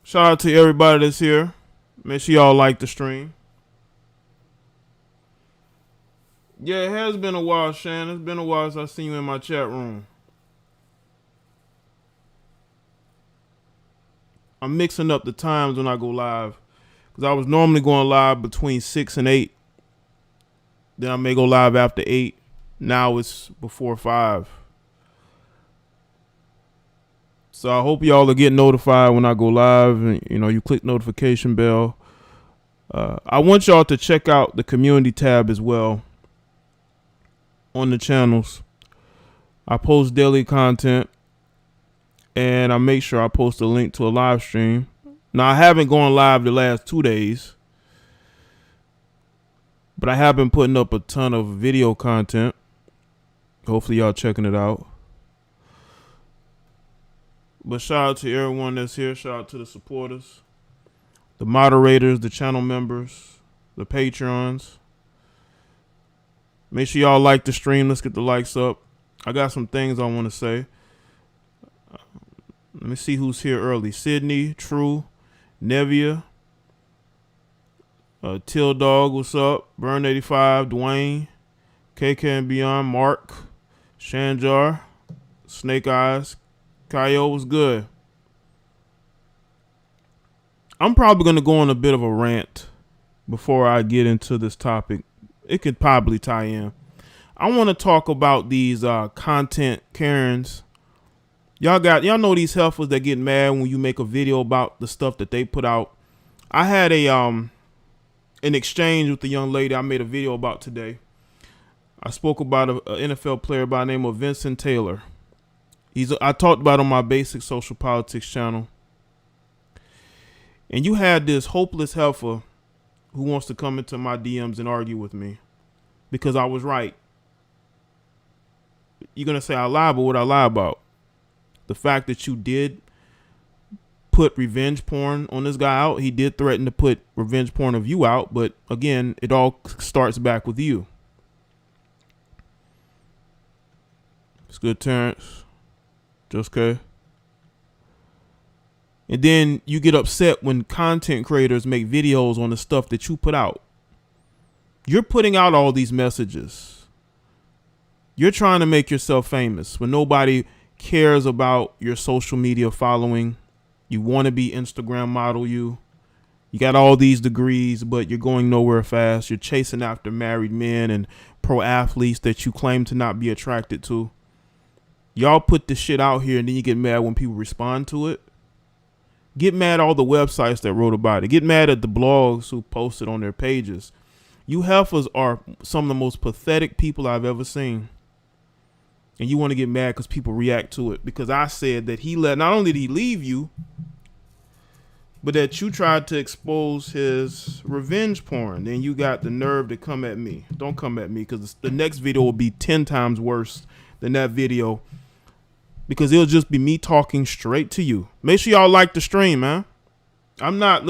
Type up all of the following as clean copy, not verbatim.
Shout out to everybody that's here. Make sure y'all like the stream. Yeah, it has been a while, Shan. It's been a while since I seen you in my chat room. I'm mixing up the times when I go live. Because I was normally going live between 6 and 8. Then I may go live after 8. Now it's before 5. So I hope y'all are getting notified when I go live. And, you click notification bell. I want y'all to check out the community tab as well on the channels. I post daily content. And I make sure I post a link to a live stream. Now, I haven't gone live the last 2 days. But I have been putting up a ton of video content. Hopefully y'all checking it out. But shout out to everyone that's here. Shout out to the supporters, the moderators, the channel members, the Patreons. Make sure y'all like the stream. Let's get the likes up. I got some things I want to say. Let me see who's here early. Sydney, True, Nevia, Till Dog, what's up? Burn 85, Dwayne, KK and Beyond, Mark, Shanjar, Snake Eyes, Kyo was good. I'm probably going to go on a bit of a rant before I get into this topic. It could probably tie in. I want to talk about these content Karens. Y'all know these heifers that get mad when you make a video about the stuff that they put out. I had an exchange with the young lady I made a video about today. I spoke about an NFL player by the name of Vincent Taylor. I talked about on my Basic Social Politics channel. And you had this hopeless heifer who wants to come into my DMs and argue with me because I was right. You're going to say I lied, but what I lie about? The fact that you did put revenge porn on this guy out. He did threaten to put revenge porn of you out. But again, it all starts back with you. It's good, Terrence. Just okay. And then you get upset when content creators make videos on the stuff that you put out. You're putting out all these messages. You're trying to make yourself famous when nobody cares about your social media following. You want to be Instagram model. You got all these degrees, but you're going nowhere fast. You're chasing after married men and pro athletes that you claim to not be attracted to. Y'all put this shit out here and then you get mad when people respond to it. Get mad at all the websites that wrote about it. Get mad at the blogs who posted on their pages. You heifers are some of the most pathetic people I've ever seen. And you want to get mad because people react to it. Because I said that not only did he leave you, but that you tried to expose his revenge porn. Then you got the nerve to come at me. Don't come at me because the next video will be 10 times worse than that video. Because it'll just be me talking straight to you. Make sure y'all like the stream, man. I'm not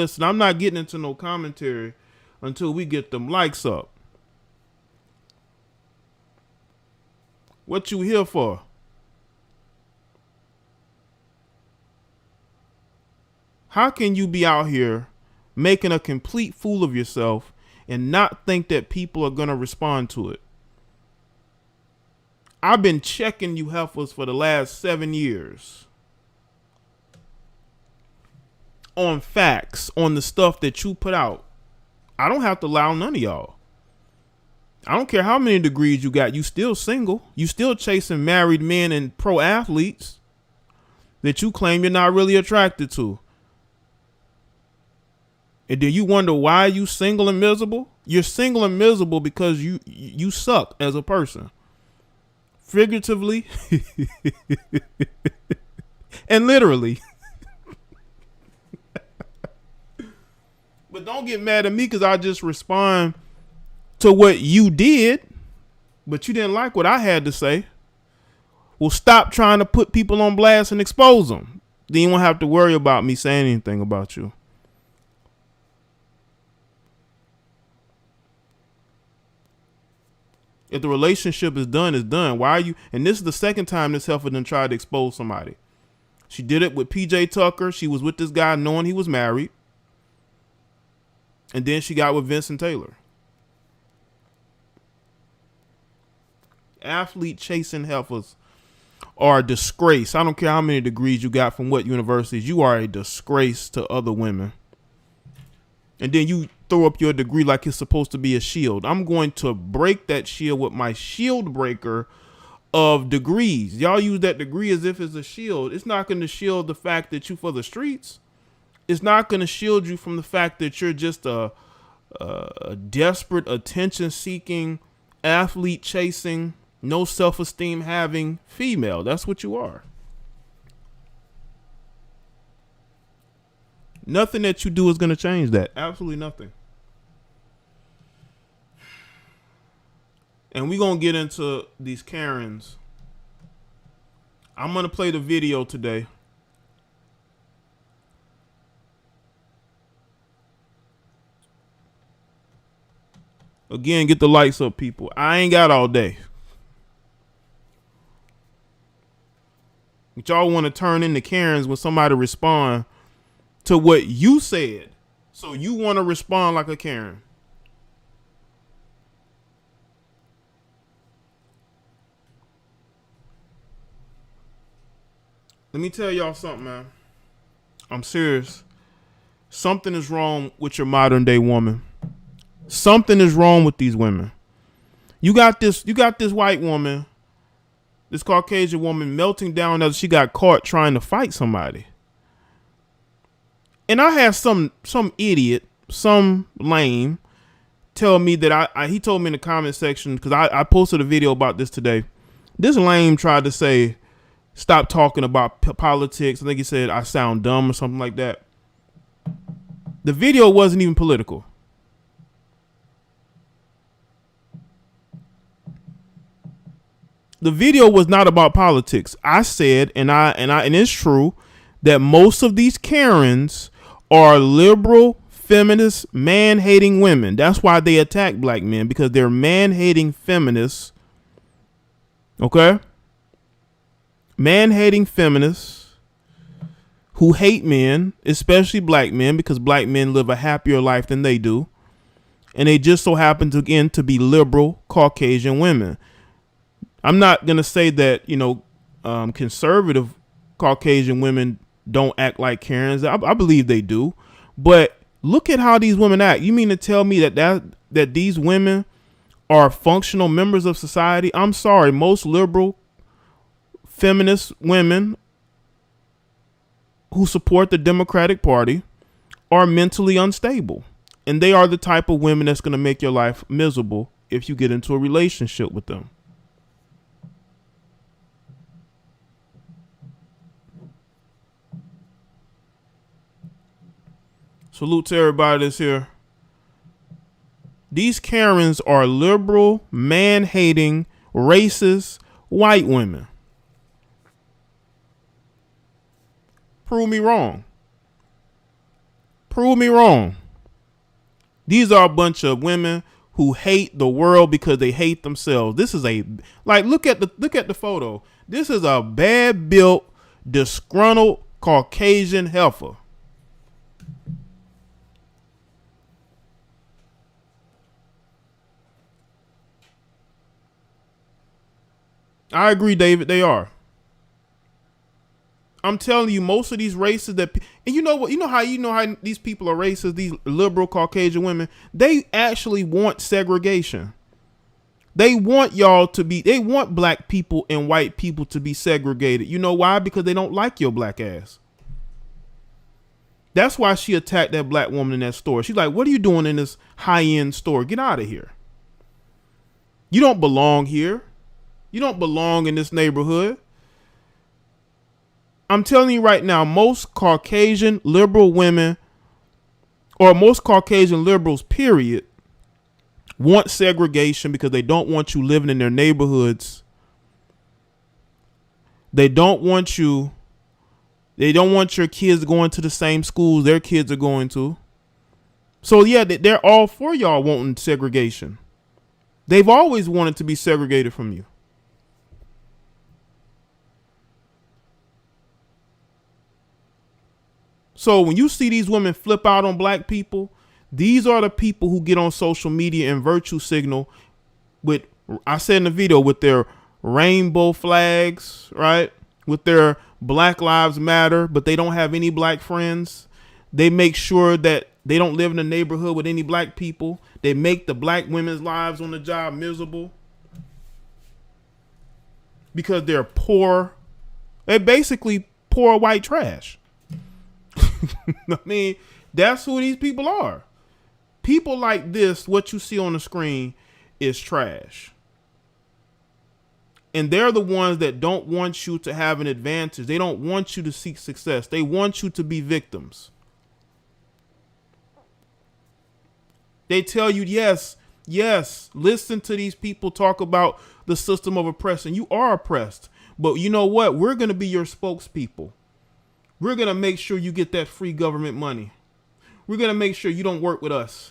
getting into no commentary until we get them likes up. What you here for? How can you be out here making a complete fool of yourself and not think that people are going to respond to it? I've been checking you heifers for the last 7 years. On facts, on the stuff that you put out. I don't have to lie on none of y'all. I don't care how many degrees you got. You still single. You still chasing married men and pro athletes that you claim you're not really attracted to. And then you wonder why you single and miserable? You're single and miserable because you suck as a person. Figuratively and literally. But don't get mad at me because I just respond to what you did, but you didn't like what I had to say. Well, stop trying to put people on blast and expose them. Then you won't have to worry about me saying anything about you. If the relationship is done, it's done. Why are you? And this is the second time this heifer done tried to expose somebody. She did it with PJ Tucker. She was with this guy knowing he was married. And then she got with Vincent Taylor. Athlete chasing heifers are a disgrace. I don't care how many degrees you got from what universities. You are a disgrace to other women. And then you throw up your degree like it's supposed to be a shield. I'm going to break that shield with my shield breaker of degrees. Y'all use that degree as if it's a shield. It's not going to shield the fact that you for the streets. It's not going to shield you from the fact that you're just a desperate, attention-seeking, athlete-chasing, no self-esteem having female. That's what you are. Nothing that you do is going to change that. Absolutely nothing. And we're going to get into these Karens. I'm going to play the video today. Again, get the lights up, people. I ain't got all day. But y'all want to turn into Karens when somebody respond to what you said. So you want to respond like a Karen. Let me tell y'all something, man. I'm serious. Something is wrong with your modern day woman. Something is wrong with these women. You got this white woman, this Caucasian woman melting down as she got caught trying to fight somebody. And I had some idiot, some lame tell me that he told me in the comment section, because I posted a video about this today. This lame tried to say, stop talking about politics. I think he said I sound dumb or something like that. The video wasn't even political. The video was not about politics. I said, and it's true, that most of these Karens are liberal, feminist, man-hating women. That's why they attack black men, because they're man-hating feminists. Okay? Man-hating feminists who hate men, especially black men, because black men live a happier life than they do. And they just so happen to, again, to be liberal Caucasian women. I'm not going to say that, conservative Caucasian women don't act like Karens. I believe they do. But look at how these women act. You mean to tell me that these women are functional members of society? I'm sorry. Most liberal feminist women who support the Democratic Party are mentally unstable. And they are the type of women that's going to make your life miserable if you get into a relationship with them. Salute to everybody that's here. These Karens are liberal, man-hating, racist, white women. Prove me wrong. Prove me wrong. These are a bunch of women who hate the world because they hate themselves. This is look at the photo. This is a bad-built, disgruntled Caucasian heifer. I agree, David. They are. I'm telling you, most of these races and you know what? You know how these people are racist. These liberal Caucasian women, they actually want segregation. They want they want black people and white people to be segregated. You know why? Because they don't like your black ass. That's why she attacked that black woman in that store. She's like, "What are you doing in this high-end store? Get out of here. You don't belong here. You don't belong in this neighborhood." I'm telling you right now, most Caucasian liberal women, or most Caucasian liberals, period, want segregation because they don't want you living in their neighborhoods. They don't want your kids going to the same schools their kids are going to. So yeah, they're all for y'all wanting segregation. They've always wanted to be segregated from you. So when you see these women flip out on black people, these are the people who get on social media and virtue signal with, I said in the video, with their rainbow flags, right? With their Black Lives Matter, but they don't have any black friends. They make sure that they don't live in a neighborhood with any black people. They make the black women's lives on the job miserable because they're poor. They're basically poor white trash. I mean, that's who these people are. People like this, what you see on the screen, is trash. And they're the ones that don't want you to have an advantage. They don't want you to seek success. They want you to be victims. They tell you, yes, listen to these people talk about the system of oppression. You are oppressed. But you know what? We're going to be your spokespeople. We're going to make sure you get that free government money. We're going to make sure you don't work with us.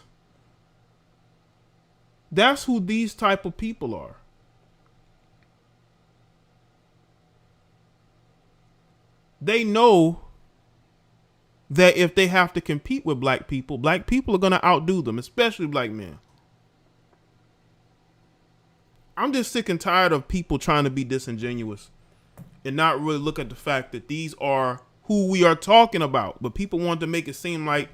That's who these type of people are. They know that if they have to compete with black people are going to outdo them, especially black men. I'm just sick and tired of people trying to be disingenuous and not really look at the fact that these are who we are talking about. But people want to make it seem like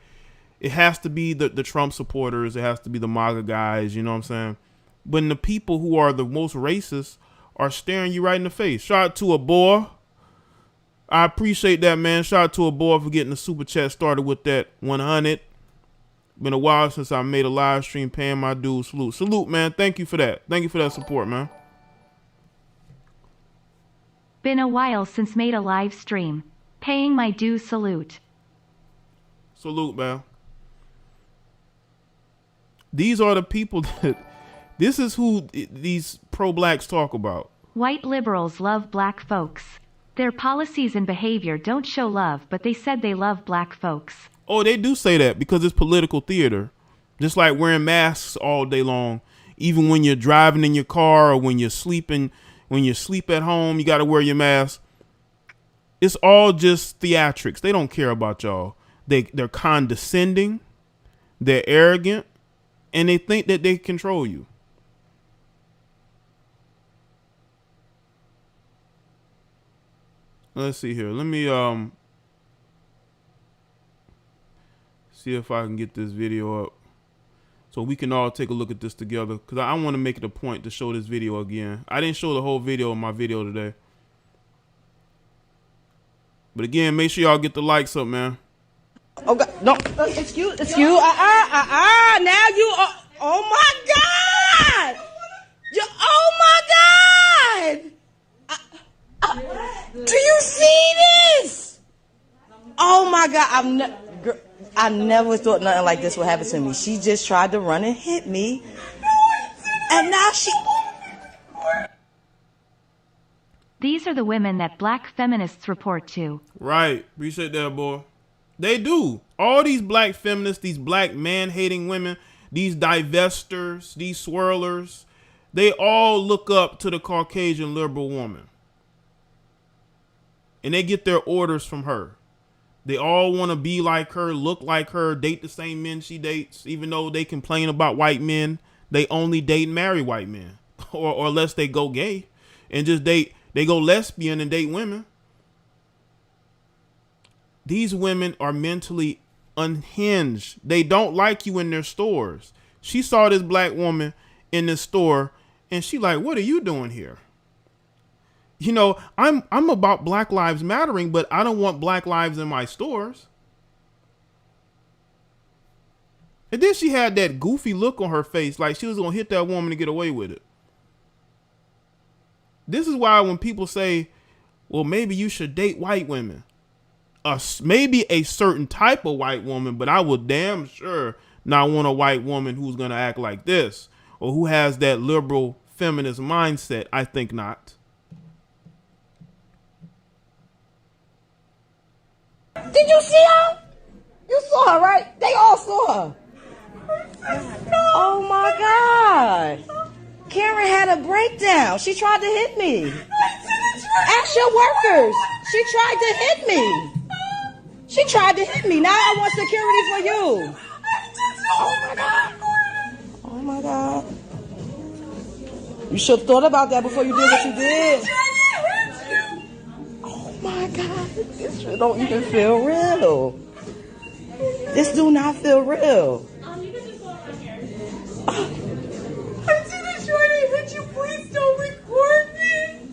it has to be the Trump supporters. It has to be the MAGA guys. You know what I'm saying? When the people who are the most racist are staring you right in the face. Shout out to a boy. I appreciate that, man. Shout out to a boy for getting the super chat started with that 100. Been a while since I made a live stream paying my dues. Salute, man. Thank you for that. Thank you for that support, man. Been a while since made a live stream. Paying my dues. Salute. Salute, man. These are the people that, this is who these pro-blacks talk about. White liberals love black folks. Their policies and behavior don't show love, but they said they love black folks. Oh, they do say that because it's political theater. Just like wearing masks all day long. Even when you're driving in your car or when you're sleeping, when you sleep at home, you got to wear your mask. It's all just theatrics. They don't care about y'all. They're condescending. They're arrogant. And they think that they control you. Let's see here. Let me see if I can get this video up so we can all take a look at this together, because I want to make it a point to show this video again. I didn't show the whole video in my video today. But again, make sure y'all get the likes up, man. Oh God, no, excuse, now you are, oh my God, oh my God, do you see this? Oh my God, I never thought nothing like this would happen to me. She just tried to run and hit me, and now she... These are the women that black feminists report to. Right. Appreciate that, boy. They do. All these black feminists, these black man-hating women, these divestors, these swirlers, they all look up to the Caucasian liberal woman. And they get their orders from her. They all want to be like her, look like her, date the same men she dates. Even though they complain about white men, they only date and marry white men. Or unless they go gay and just date, they go lesbian and date women. These women are mentally unhinged. They don't like you in their stores. She saw this black woman in this store and she like, what are you doing here? You know, I'm about Black Lives Mattering, but I don't want black lives in my stores. And then she had that goofy look on her face, like she was going to hit that woman to get away with it. This is why when people say, well, maybe you should date white women. Maybe a certain type of white woman, but I would damn sure not want a white woman who's going to act like this or who has that liberal feminist mindset. I think not. Did you see her? You saw her, right? They all saw her. Oh my God. Karen had a breakdown. She tried to hit me. Ask your workers. She tried to hit me. She tried to hit me. Now I want security for you. Oh my God. Oh my God. You should have thought about that before you did what you did. Oh my God. This shit don't even feel real. This do not feel real. You can just go around here. I see the shorty hit you. Please don't record me.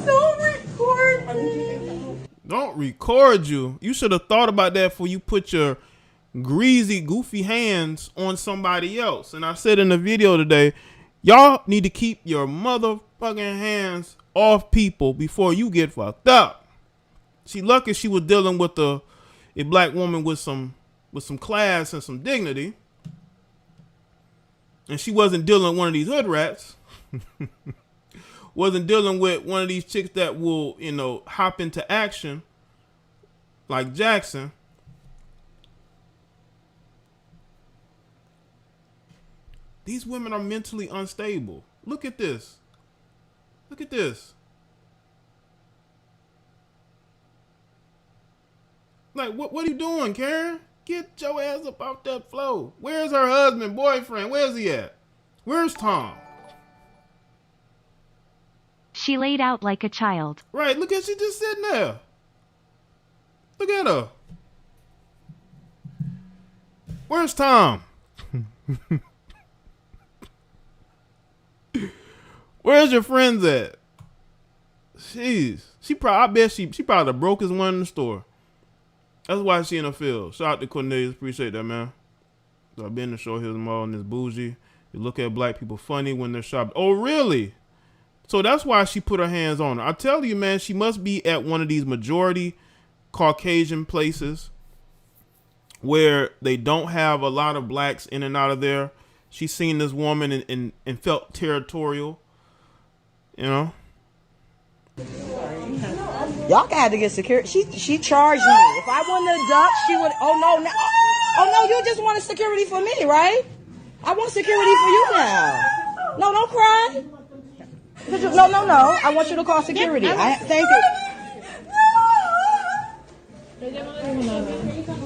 Don't record me. Don't record you. You should have thought about that before you put your greasy, goofy hands on somebody else. And I said in the video today, y'all need to keep your motherfucking hands off people before you get fucked up. She lucky she was dealing with a black woman with some class and some dignity, and she wasn't dealing with one of these hood rats. Wasn't dealing with one of these chicks that will, hop into action like Jackson. These women are mentally unstable. Look at this. Look at this. Like, what are you doing, Karen? Get your ass up off that floor. Where's her husband, boyfriend? Where's he at? Where's Tom? She laid out like a child. Right, look at she just sitting there. Look at her. Where's Tom? Where's your friends at? Jeez. I bet she probably the brokest one in the store. That's why she in the field. Shout out to Cornelius. Appreciate that, man. So I've been to Short Hills Mall and it's bougie. You look at black people funny when they're shopping. Oh, really? So that's why she put her hands on her. I tell you, man, she must be at one of these majority Caucasian places where they don't have a lot of blacks in and out of there. She seen this woman and felt territorial. Y'all had to get security. She charged me. If I wouldn't have ducked, she would. Oh no, you just wanted security for me, right? I want security for you now. No, don't cry. No. I want you to call security. Thank you.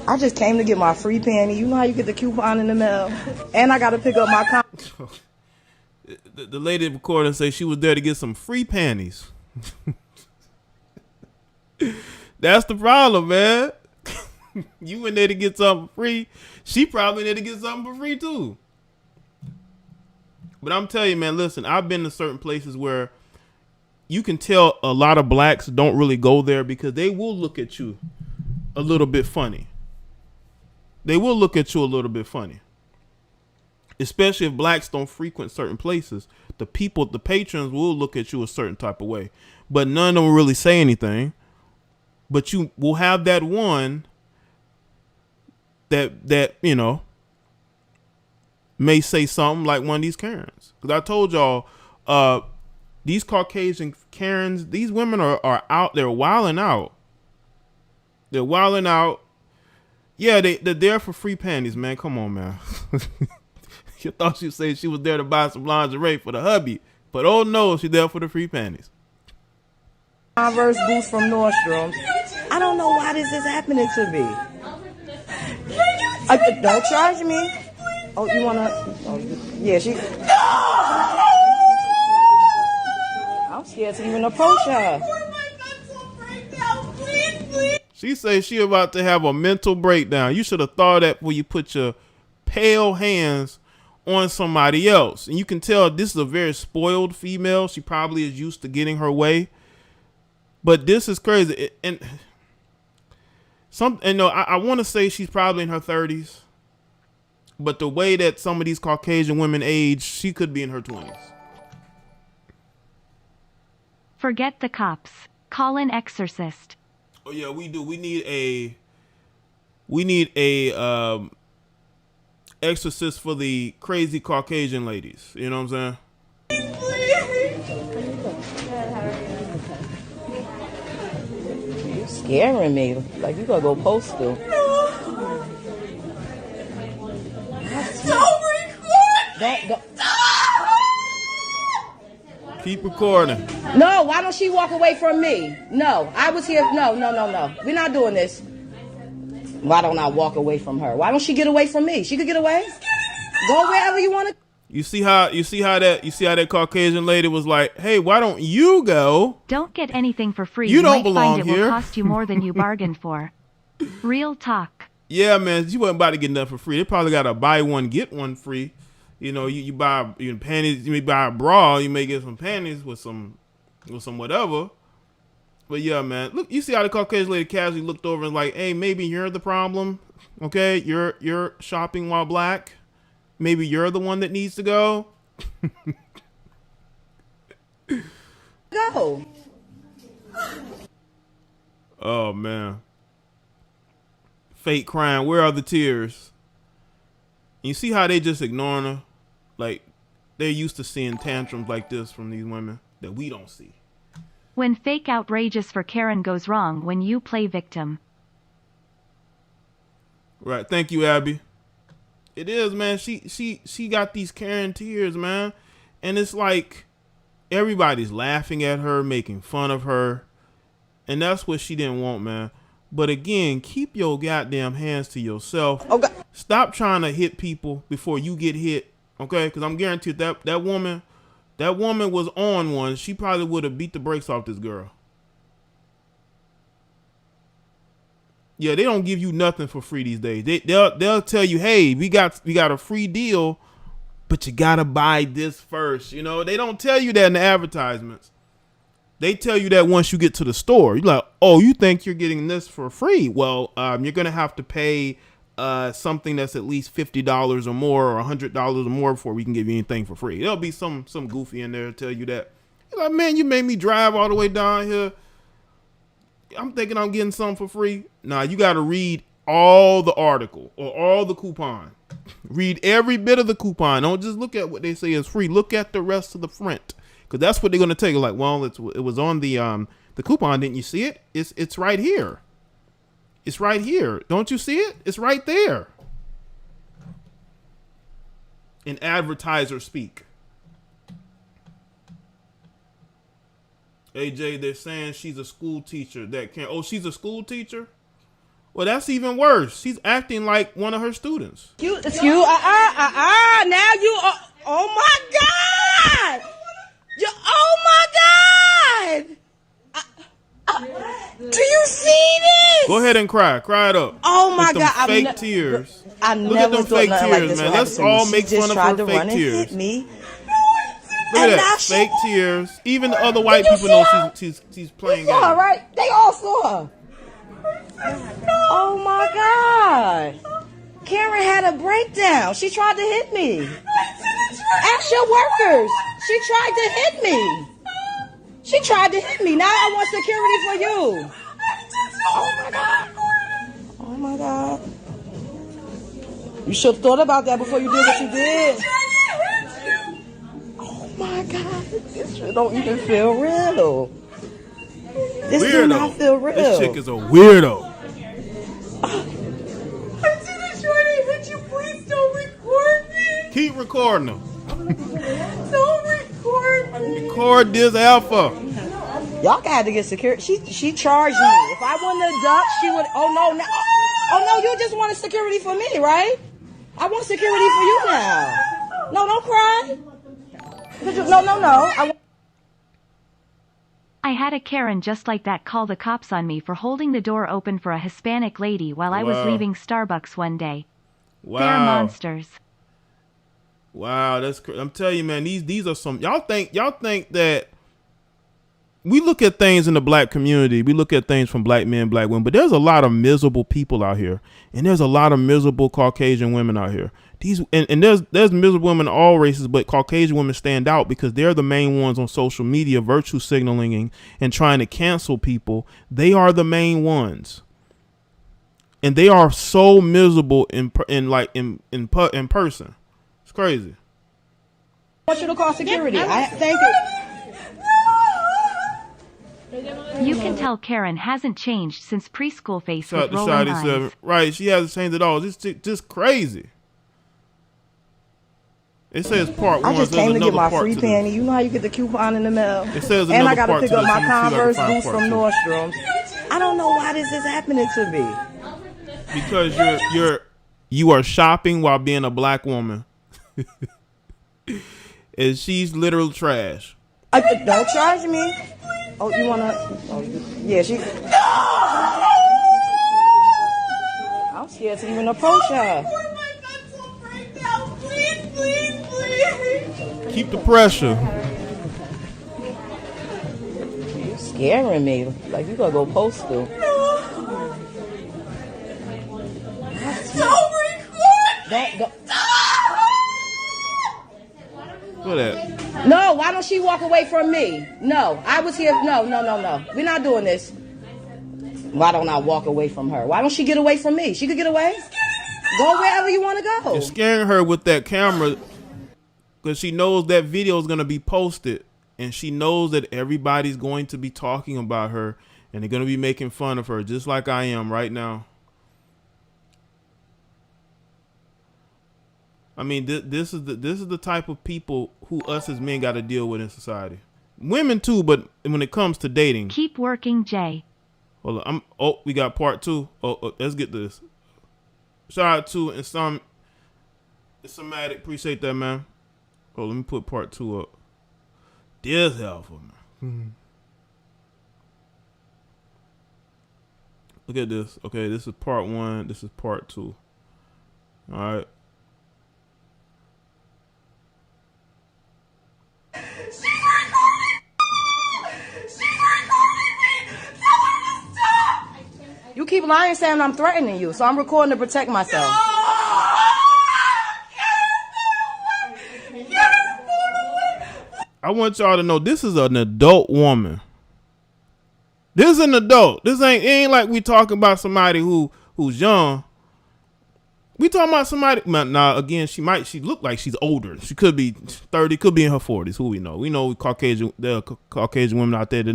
I just came to get my free panty. You know how you get the coupon in the mail, and I got to pick up my. The lady recording say she was there to get some free panties. That's the problem, man. You in there to get something free. She probably there to get something for free too. But I'm telling you, man, listen, I've been to certain places where you can tell a lot of blacks don't really go there because they will look at you a little bit funny. They will look at you a little bit funny. Especially if blacks don't frequent certain places. The patrons will look at you a certain type of way. But none of them will really say anything. But you will have that one that may say something like one of these Karens. Because I told y'all, these Caucasian Karens, these women are out there wilding out. They're wilding out. Yeah, they're there for free panties, man. Come on, man. You thought she said she was there to buy some lingerie for the hubby. But oh no, she's there for the free panties. Converse boots from Nordstrom. I don't know why this is happening to me. Don't charge me. Oh, you wanna? Oh, yeah, she. I'm scared to even approach her. She says she about to have a mental breakdown. You should have thought that when you put your pale hands on somebody else. And you can tell this is a very spoiled female. She probably is used to getting her way. But this is crazy. I want to say she's probably in her 30s. But the way that some of these Caucasian women age, she could be in her 20s. Forget the cops. Call an exorcist. Oh yeah, we do. We need a exorcist for the crazy Caucasian ladies. You know what I'm saying? You scaring me. Like you gotta go postal. Don't record. Keep recording. No, why don't she walk away from me? No, I was here. No. We're not doing this. Why don't I walk away from her? Why don't she get away from me? She could get away. Go wherever you want to. You see how that Caucasian lady was like, "Hey, why don't you go?" Don't get anything for free. You don't might belong find it here. will cost you more than you bargained for. Real talk. Yeah, man, you wasn't about to get nothing for free. They probably got a buy one get one free. You know, you buy panties, you may buy a bra, you may get some panties with some whatever. But yeah, man, look, you see how the Caucasian lady casually looked over and like, hey, maybe you're the problem. Okay, you're shopping while black. Maybe you're the one that needs to go. Go. Oh man. Fake crying. Where are the tears? You see how they just ignoring her? Like they're used to seeing tantrums like this from these women that we don't see. When fake outrageous for Karen goes wrong when you play victim. Right. Thank you, Abby. It is, man. She got these Karen tears, man. And it's like everybody's laughing at her, making fun of her. And that's what she didn't want, man. But again, keep your goddamn hands to yourself. Okay. Stop trying to hit people before you get hit. Okay? Because I'm guaranteed that woman was on one. She probably would have beat the brakes off this girl. Yeah, they don't give you nothing for free these days. They'll tell you, hey, we got a free deal, but you gotta buy this first. You know, they don't tell you that in the advertisements. They tell you that once you get to the store. You're like, oh, you think you're getting this for free? Well, you're gonna have to pay something that's at least $50 or more or $100 or more before we can give you anything for free. There'll be some goofy in there to tell you that. You're like, man, you made me drive all the way down here. I'm thinking I'm getting something for free. Nah, you got to read all the article or all the coupon. Read every bit of the coupon. Don't just look at what they say is free. Look at the rest of the front, because that's what they're going to tell you. Like, well, it was on the coupon. Didn't you see it? It's right here. It's right here. Don't you see it? It's right there. In advertiser speak. AJ, they're saying she's a school teacher that can't. Oh, she's a school teacher? Well, that's even worse. She's acting like one of her students. Now you are. Oh my God! Oh my God! Do you see this? Go ahead and cry. Cry it up. Oh my With them God! fake tears. I Look never at them thought fake nothing tears, like this man. would Let's happen to me. all She make just fun of tried her to fake run and tears. hit me. Look And at now that. she- Fake tears. Even the other white You people see know her? she's playing You saw her, games. right? They all saw her. Oh my God! Karen had a breakdown. She tried to hit me. Ask your workers. She tried to hit me. She tried to hit me. Now I want security for you. Oh my God. Oh my God. You should have thought about that before you did what you did. Oh my God. This shit don't even feel real. This do not feel real. This chick is a weirdo. Antione, trying to hit you. Please don't record me. Keep recording them. Don't record me. Record this alpha. Y'all had to get security. She charged me. If I wouldn't have ducked, she would. Oh no, you just wanted security for me, right? I want security for you now. No, don't cry. No. I had a Karen just like that call the cops on me for holding the door open for a Hispanic lady while I was Wow. leaving Starbucks one day. Wow. They're monsters. Wow, that's I'm telling you, man. These are some. Y'all think that we look at things in the black community. We look at things from black men, black women, but there's a lot of miserable people out here, and there's a lot of miserable Caucasian women out here. There's miserable women in all races, but Caucasian women stand out because they're the main ones on social media, virtue signaling and trying to cancel people. They are the main ones, and they are so miserable in person. It's crazy. I want you to call security. Thank you. You can tell Karen hasn't changed since preschool face Shout with rolling eyes. Right, she hasn't changed at all. Just crazy. It says part I one. just There's came to get another my part free to this. panty. You know how you get the coupon in the mail? It says and I another gotta part pick to up this. my Let me see if I can Converse find boots part from two. Nordstrom's. I don't know why this is happening to me. Because you are shopping while being a black woman. And she's literal trash. Don't charge me. Oh, you wanna? Oh, yeah, she. I'm scared to even approach her. Keep the pressure. You scaring me. Like you gotta go postal. Don't record! Don't. Look at that. No, why don't she walk away from me? No, I was here. No. We're not doing this. Why don't I walk away from her? Why don't she get away from me? She could get away. Go wherever you want to go. You're scaring her with that camera because she knows that video is going to be posted. And she knows that everybody's going to be talking about her. And they're going to be making fun of her just like I am right now. I mean, this is the type of people who us as men got to deal with in society. Women too, but when it comes to dating. Keep working, Jay. Hold on, we got part two. Let's get this. Shout out to Somatic. Appreciate that, man. Oh, let me put part two up. This helpful, man. Look at this. Okay, this is part one. This is part two. All right. You keep lying saying I'm threatening you, so I'm recording to protect myself. I want y'all to know this is an adult woman. This is an adult. It ain't like we talking about somebody who's young. We talking about somebody. Now again, she look like she's older. She could be 30, could be in her 40s. Who we know? We know Caucasian women out there. They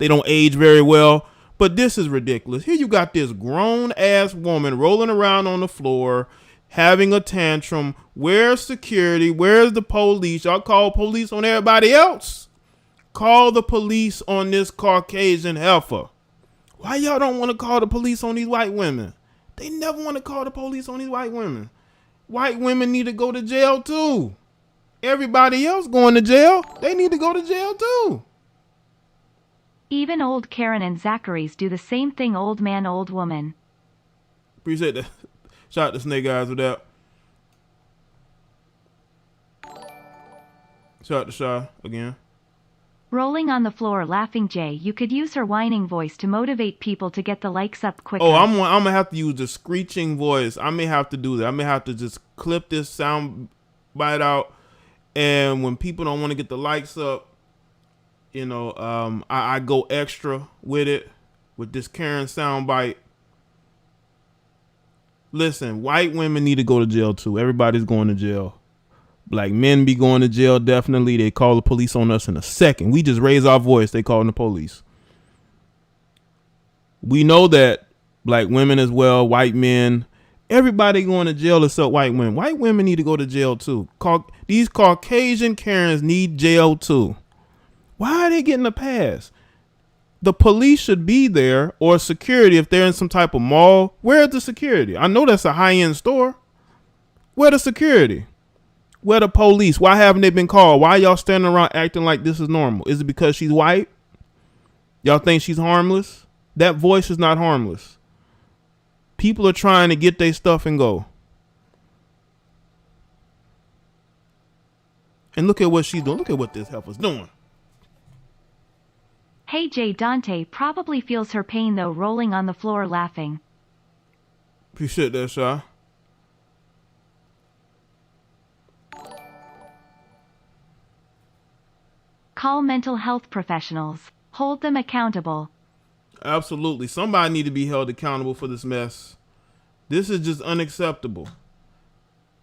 don't age very well. But this is ridiculous. Here you got this grown ass woman rolling around on the floor, having a tantrum. Where's security? Where's the police? Y'all call police on everybody else. Call the police on this Caucasian heifer. Why y'all don't want to call the police on these white women? They never want to call the police on these white women. White women need to go to jail too. Everybody else going to jail, they need to go to jail too. Even old Karen and Zachary's do the same thing, old man, old woman. Appreciate that. Shout out to Snake Eyes with that. Shout out to Shy again. Rolling on the floor laughing, Jay. You could use her whining voice to motivate people to get the likes up quicker. Oh, I'm gonna have to use the screeching voice. I may have to do that. I may have to just clip this sound bite out, and when people don't want to get the likes up, you know, I go extra with it with this Karen sound bite. Listen, white women need to go to jail too. Everybody's going to jail. Black men be going to jail, definitely. They call the police on us in a second. We just raise our voice, they calling the police. We know that black women as well, white men, everybody going to jail except white women. White women need to go to jail too. These Caucasian Karens need jail too. Why are they getting a pass? The police should be there, or security if they're in some type of mall. Where's the security? I know that's a high-end store. Where the security? Where the police? Why haven't they been called? Why y'all standing around acting like this is normal? Is it because she's white? Y'all think she's harmless? That voice is not harmless. People are trying to get their stuff and go. And look at what she's doing. Look at what this heifer's doing. Hey Jay, Dante probably feels her pain though, rolling on the floor laughing. Appreciate that, Shy. Call mental health professionals. Hold them accountable. Absolutely. Somebody need to be held accountable for this mess. This is just unacceptable.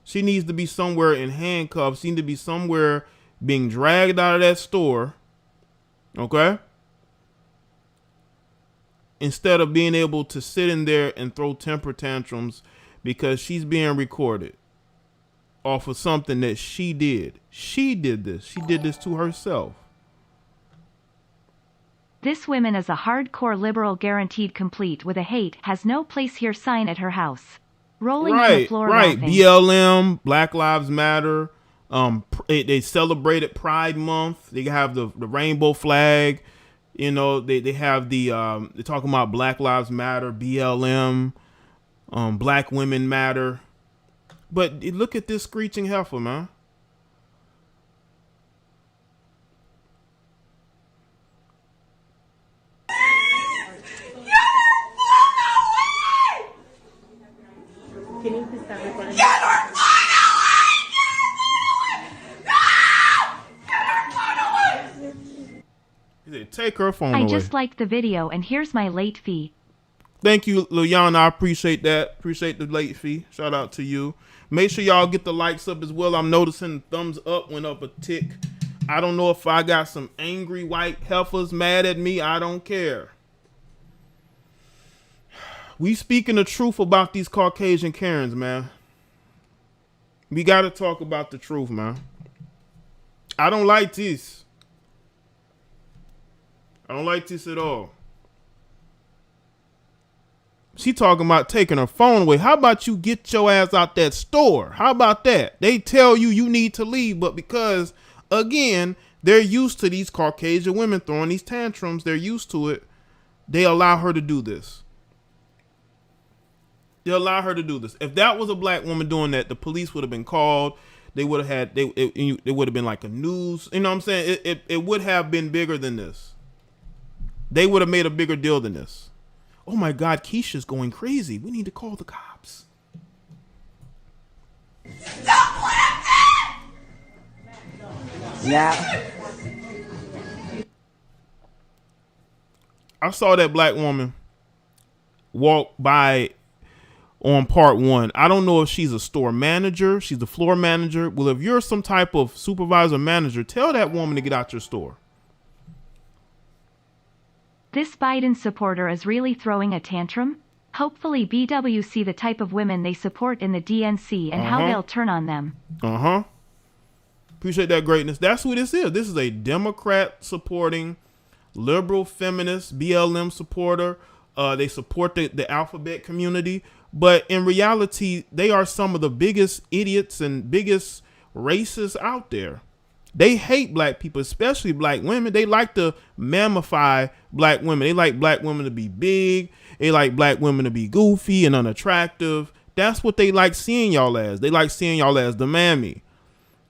She needs to be somewhere in handcuffs. She needs to be somewhere being dragged out of that store. Okay? Instead of being able to sit in there and throw temper tantrums because she's being recorded. off of something that she did. She did this. She did this to herself. This woman is a hardcore liberal guaranteed complete with a hate has no place here sign at her house. Rolling on the floor right. laughing. BLM, Black Lives Matter. They celebrated Pride Month. They have the rainbow flag. You know, they have the they're talking about Black Lives Matter, BLM, Black Women Matter. But look at this screeching heifer, man. Can you please stop recording? Get her phone away! Get her phone away! He said, take her phone I away. just liked the video and here's my late fee. Thank you, Liliana. I appreciate that. Appreciate the late fee. Shout out to you. Make sure y'all get the likes up as well. I'm noticing the thumbs up went up a tick. I don't know if I got some angry white heifers mad at me. I don't care. We speaking the truth about these Caucasian Karens, man. We got to talk about the truth, man. I don't like this. I don't like this at all. She talking about taking her phone away. How about you get your ass out that store? How about that? They tell you you need to leave, but because, again, they're used to these Caucasian women throwing these tantrums, they're used to it, they allow her to do this. They allow her to do this. If that was a black woman doing that, the police would have been called. They would have had, it would have been like a news. You know what I'm saying? It would have been bigger than this. They would have made a bigger deal than this. Oh my God, Keisha's going crazy. We need to call the cops. Now, I saw that black woman walk by on part 1. I don't know if she's a store manager. She's the floor manager. Well, if you're some type of supervisor manager, tell that woman to get out your store. This Biden supporter is really throwing a tantrum? Hopefully BW see the type of women they support in the DNC and how they'll turn on them. Appreciate that greatness. That's who this is. This is a Democrat supporting, liberal feminist, BLM supporter. They support the alphabet community. But in reality, they are some of the biggest idiots and biggest racists out there. They hate black people, especially black women. They like to mammify black women. They like black women to be big. They like black women to be goofy and unattractive. That's what they like seeing y'all as. They like seeing y'all as the mammy.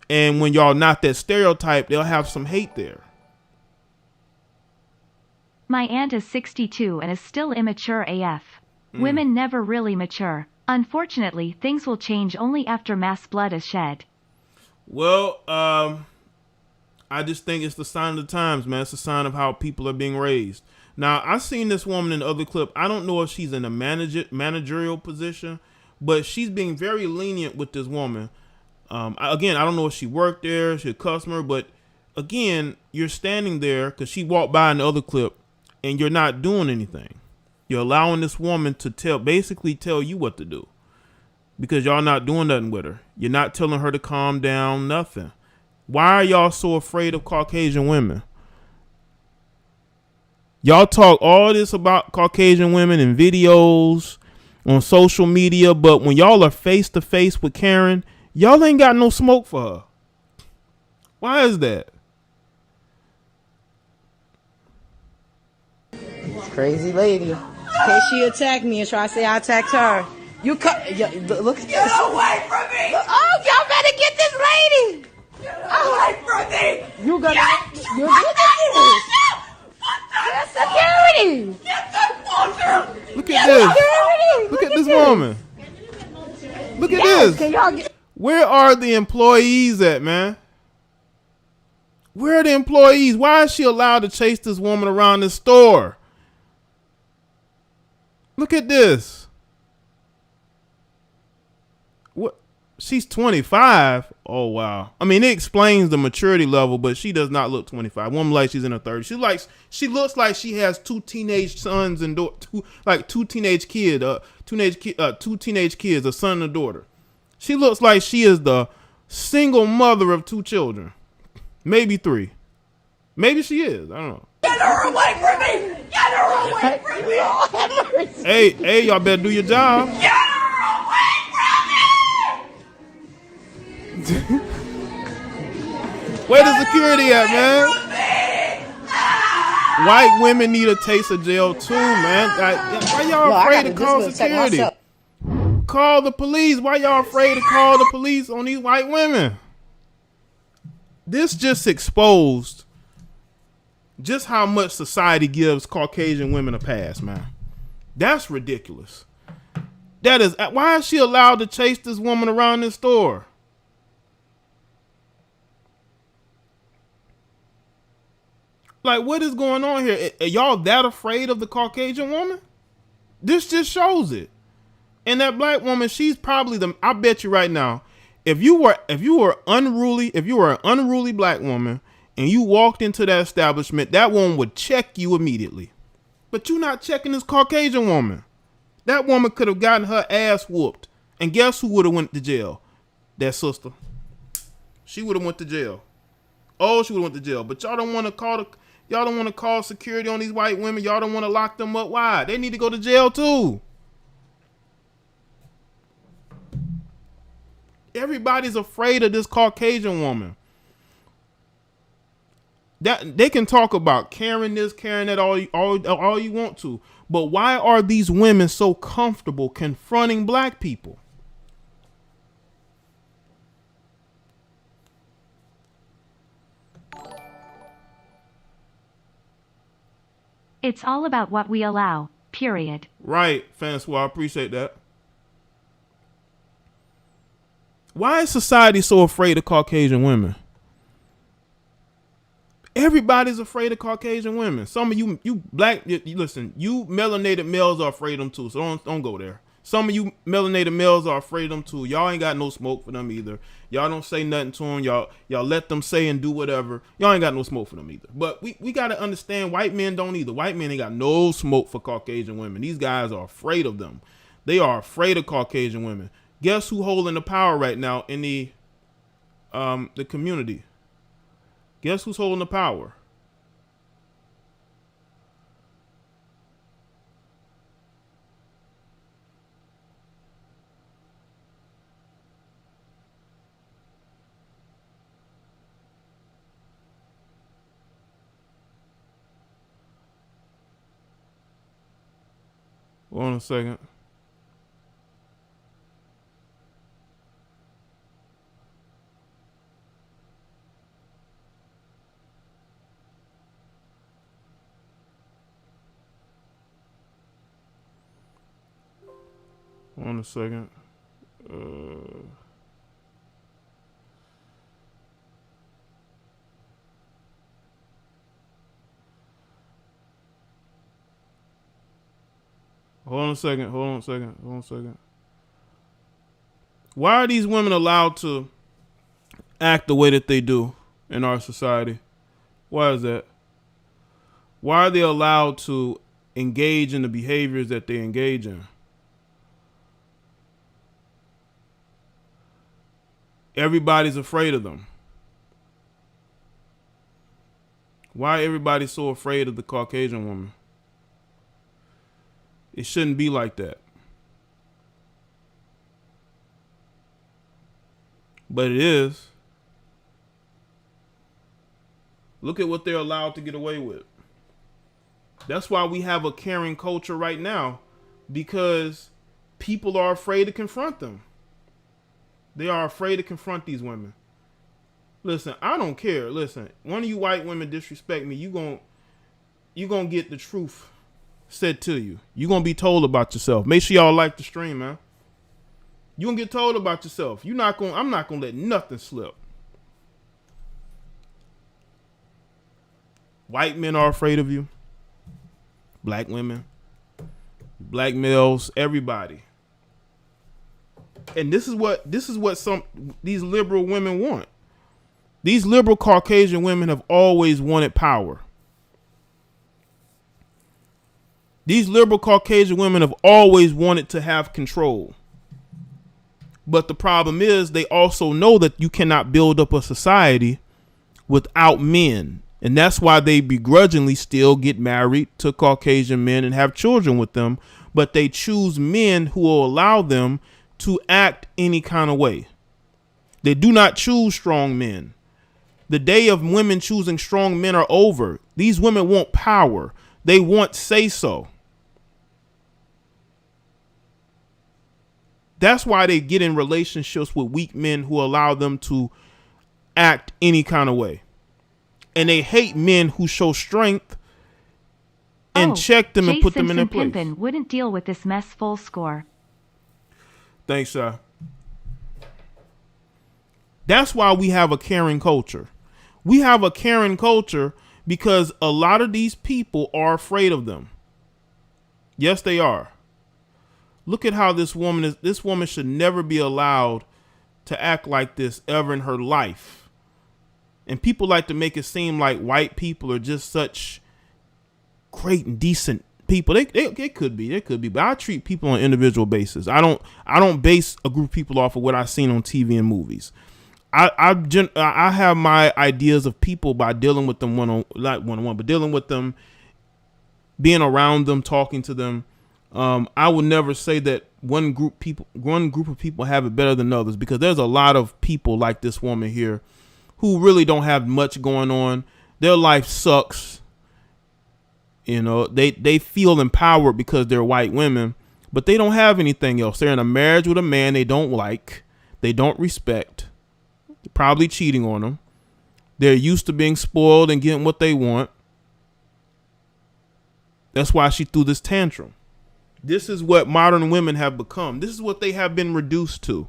And when y'all not that stereotype, they'll have some hate there. My aunt is 62 and is still immature AF. Women never really mature. Unfortunately, things will change only after mass blood is shed. Well, I just think it's the sign of the times, man. It's a sign of how people are being raised. Now, I've seen this woman in the other clip. I don't know if she's in a managerial position, but she's being very lenient with this woman. Again, I don't know if she worked there, she's a customer, but again, you're standing there because she walked by in the other clip and you're not doing anything. You're allowing this woman to basically tell you what to do because y'all not doing nothing with her. You're not telling her to calm down, nothing. Why are y'all so afraid of Caucasian women? Y'all talk all this about Caucasian women in videos on social media, but when y'all are face to face with Karen, y'all ain't got no smoke for her. Why is that? crazy lady. Okay, she attacked me and try to say I attacked her. You look at this. Get away from me! Oh, y'all better get this lady! Get away from me! You're gonna get this! Get security! Get the phone! Look at this! Look at this woman! Look at this! Can y'all get? Where are the employees at, man? Where are the employees? Why is she allowed to chase this woman around the store? Look at this. What? She's 25. Oh, wow. I mean, it explains the maturity level, but she does not look 25. Woman like she's in her 30s. She looks like she has two teenage sons and two teenage kids, a son and a daughter. She looks like she is the single mother of 2 children, maybe 3. Maybe she is. I don't know. Get her away from me! Get her away from me! Lord have mercy. Hey, y'all better do your job. Get her away from me! Where the security at, man? White women need a taste of jail too, man. Why y'all afraid to call security? Call the police. Why y'all afraid to call the police on these white women? This just exposed just how much society gives Caucasian women a pass, man. That's ridiculous. That is, why is she allowed to chase this woman around this store? Like, what is going on here? Are y'all that afraid of the Caucasian woman? This just shows it. And that black woman, she's probably I bet you right now, if you were an unruly black woman and you walked into that establishment, that woman would check you immediately. But you're not checking this Caucasian woman. That woman could have gotten her ass whooped. And guess who would have went to jail? That sister. She would have went to jail. Oh, she would have went to jail. But y'all don't want to call security on these white women. Y'all don't want to lock them up. Why? They need to go to jail too. Everybody's afraid of this Caucasian woman. That they can talk about carrying this, carrying that all you want to. But why are these women so comfortable confronting black people? It's all about what we allow, period. Right, Francois, I appreciate that. Why is society so afraid of Caucasian women? Everybody's afraid of Caucasian women. Some of you listen, you melanated males are afraid of them too, so don't go there. Some of you melanated males are afraid of them too. Y'all ain't got no smoke for them either. Y'all don't say nothing to them. Y'all let them say and do whatever. Y'all ain't got no smoke for them either. But we got to understand white men don't either. White men ain't got no smoke for Caucasian women. These guys are afraid of them. They are afraid of Caucasian women. Guess who holding the power right now in the community? Guess who's holding the power? Hold on a second. Hold on a second. Hold on a second. Why are these women allowed to act the way that they do in our society? Why is that? Why are they allowed to engage in the behaviors that they engage in? Everybody's afraid of them. Why everybody so afraid of the Caucasian woman? It shouldn't be like that. But it is. Look at what they're allowed to get away with. That's why we have a caring culture right now, because people are afraid to confront them. They are afraid to confront these women. Listen, I don't care. Listen, one of you white women disrespect me, you gonna get the truth said to you. You're gonna be told about yourself. Make sure y'all like the stream, man. You gonna get told about yourself. I'm not gonna let nothing slip. White men are afraid of you. Black women, black males, everybody. And this is what these liberal women want. These liberal Caucasian women have always wanted power. These liberal Caucasian women have always wanted to have control. But the problem is they also know that you cannot build up a society without men. And that's why they begrudgingly still get married to Caucasian men and have children with them. But they choose men who will allow them to act any kind of way. They do not choose strong men. The day of women choosing strong men are over. These women want power. They want say so. That's why they get in relationships with weak men who allow them to act any kind of way. And they hate men who show strength and check them and Jaye put them in their place. Pimpin wouldn't deal with this mess. Full score. Thanks, sir. That's why we have a caring culture. We have a caring culture because a lot of these people are afraid of them. Yes, they are. Look at how this woman is. This woman should never be allowed to act like this ever in her life. And people like to make it seem like white people are just such great and decent people. They could be. They could be. But I treat people on an individual basis. I don't base a group of people off of what I've seen on TV and movies. I have my ideas of people by dealing with them not one-on-one, but dealing with them, being around them, talking to them. I would never say that one group of people have it better than others, because there's a lot of people like this woman here who really don't have much going on. Their life sucks. You know, they feel empowered because they're white women, but they don't have anything else. They're in a marriage with a man they don't like, they don't respect, probably cheating on them. They're used to being spoiled and getting what they want. That's why she threw this tantrum. This is what modern women have become. This is what they have been reduced to.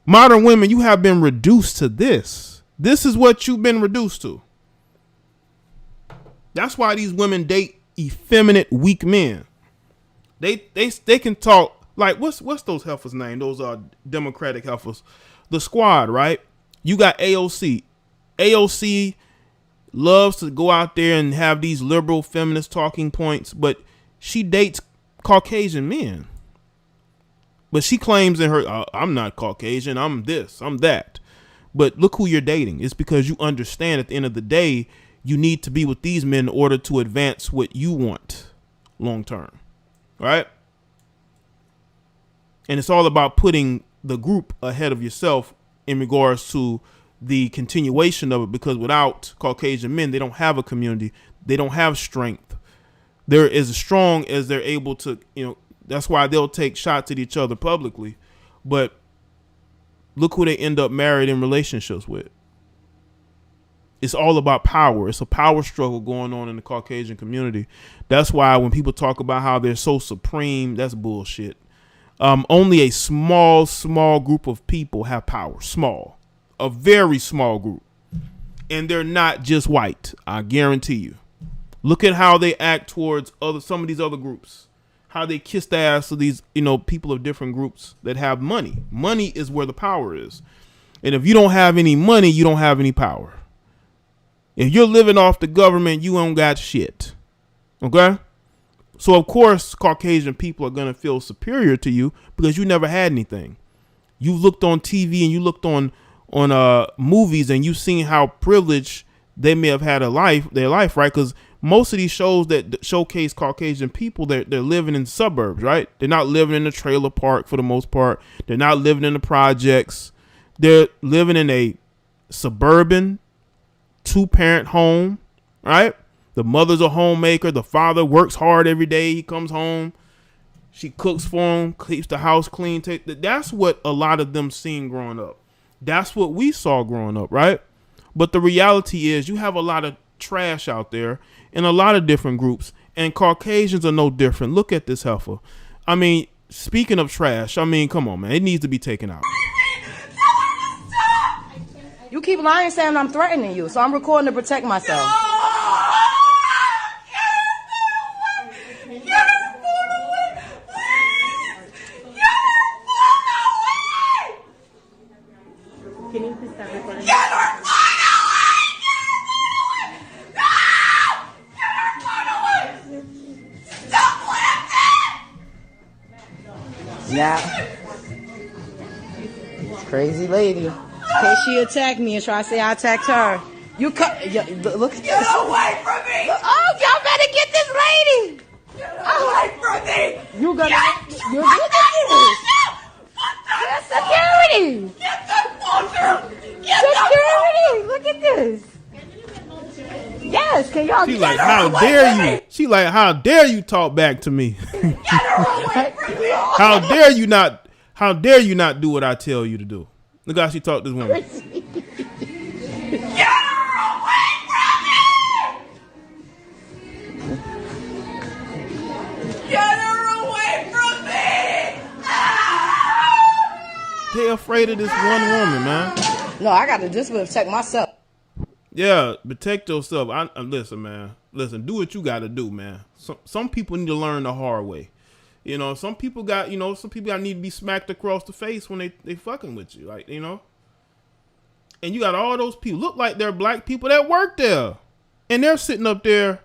Modern women, you have been reduced to this. This is what you've been reduced to. That's why these women date effeminate, weak men. They can talk like what's those heifers' name? Those are Democratic heifers. The Squad, right? You got AOC. AOC loves to go out there and have these liberal feminist talking points, but she dates Caucasian men. But she claims in her, I'm not Caucasian, I'm this, I'm that. But look who you're dating. It's because you understand at the end of the day, you need to be with these men in order to advance what you want long term. Right? And it's all about putting the group ahead of yourself in regards to the continuation of it, because without Caucasian men, they don't have a community. They don't have strength. They're as strong as they're able to, that's why they'll take shots at each other publicly. But look who they end up married in relationships with. It's all about power. It's a power struggle going on in the Caucasian community. That's why when people talk about how they're so supreme, that's bullshit. Only a small group of people have power. Small. A very small group. And they're not just white. I guarantee you. Look at how they act towards some of these other groups. How they kiss the ass of these, people of different groups that have money. Money is where the power is. And if you don't have any money, you don't have any power. If you're living off the government, you don't got shit. Okay? So, of course, Caucasian people are going to feel superior to you because you never had anything. You looked on TV and you looked on movies and you've seen how privileged they may have had their life, right? Because most of these shows that showcase Caucasian people, they're living in suburbs, right? They're not living in a trailer park for the most part. They're not living in the projects. They're living in a suburban 2-parent home, right? The mother's a homemaker. The father works hard every day. He comes home. She cooks for him, keeps the house clean. That's what a lot of them seen growing up. That's what we saw growing up, right? But the reality is you have a lot of trash out there in a lot of different groups, and Caucasians are no different. Look at this heifer. I mean, speaking of trash, come on, man. It needs to be taken out. You keep lying saying I'm threatening you, so I'm recording to protect myself. Can you please stop recording? Yeah. Crazy lady. In case she attacked me and try to say I attacked her. You look at this. Get away from me! Oh, y'all better get this lady! Get away from me! You're gonna Get look at this! Get Security! Get the fucker! Get Security! Look at this! Yes, can y'all She get like, her how away dare from you? me? She like, how dare you talk back to me? away from me! How dare you not? How dare you not do what I tell you to do? Look how she talked to this woman. Get her away from me! Get her away from me! They afraid of this one woman, man. No, I gotta just protect myself. Yeah, protect yourself. Listen, man. Listen, do what you got to do, man. Some people need to learn the hard way. You know, some people got need to be smacked across the face when they fucking with you, like, you know. And you got all those people look like they're black people that work there, and they're sitting up there,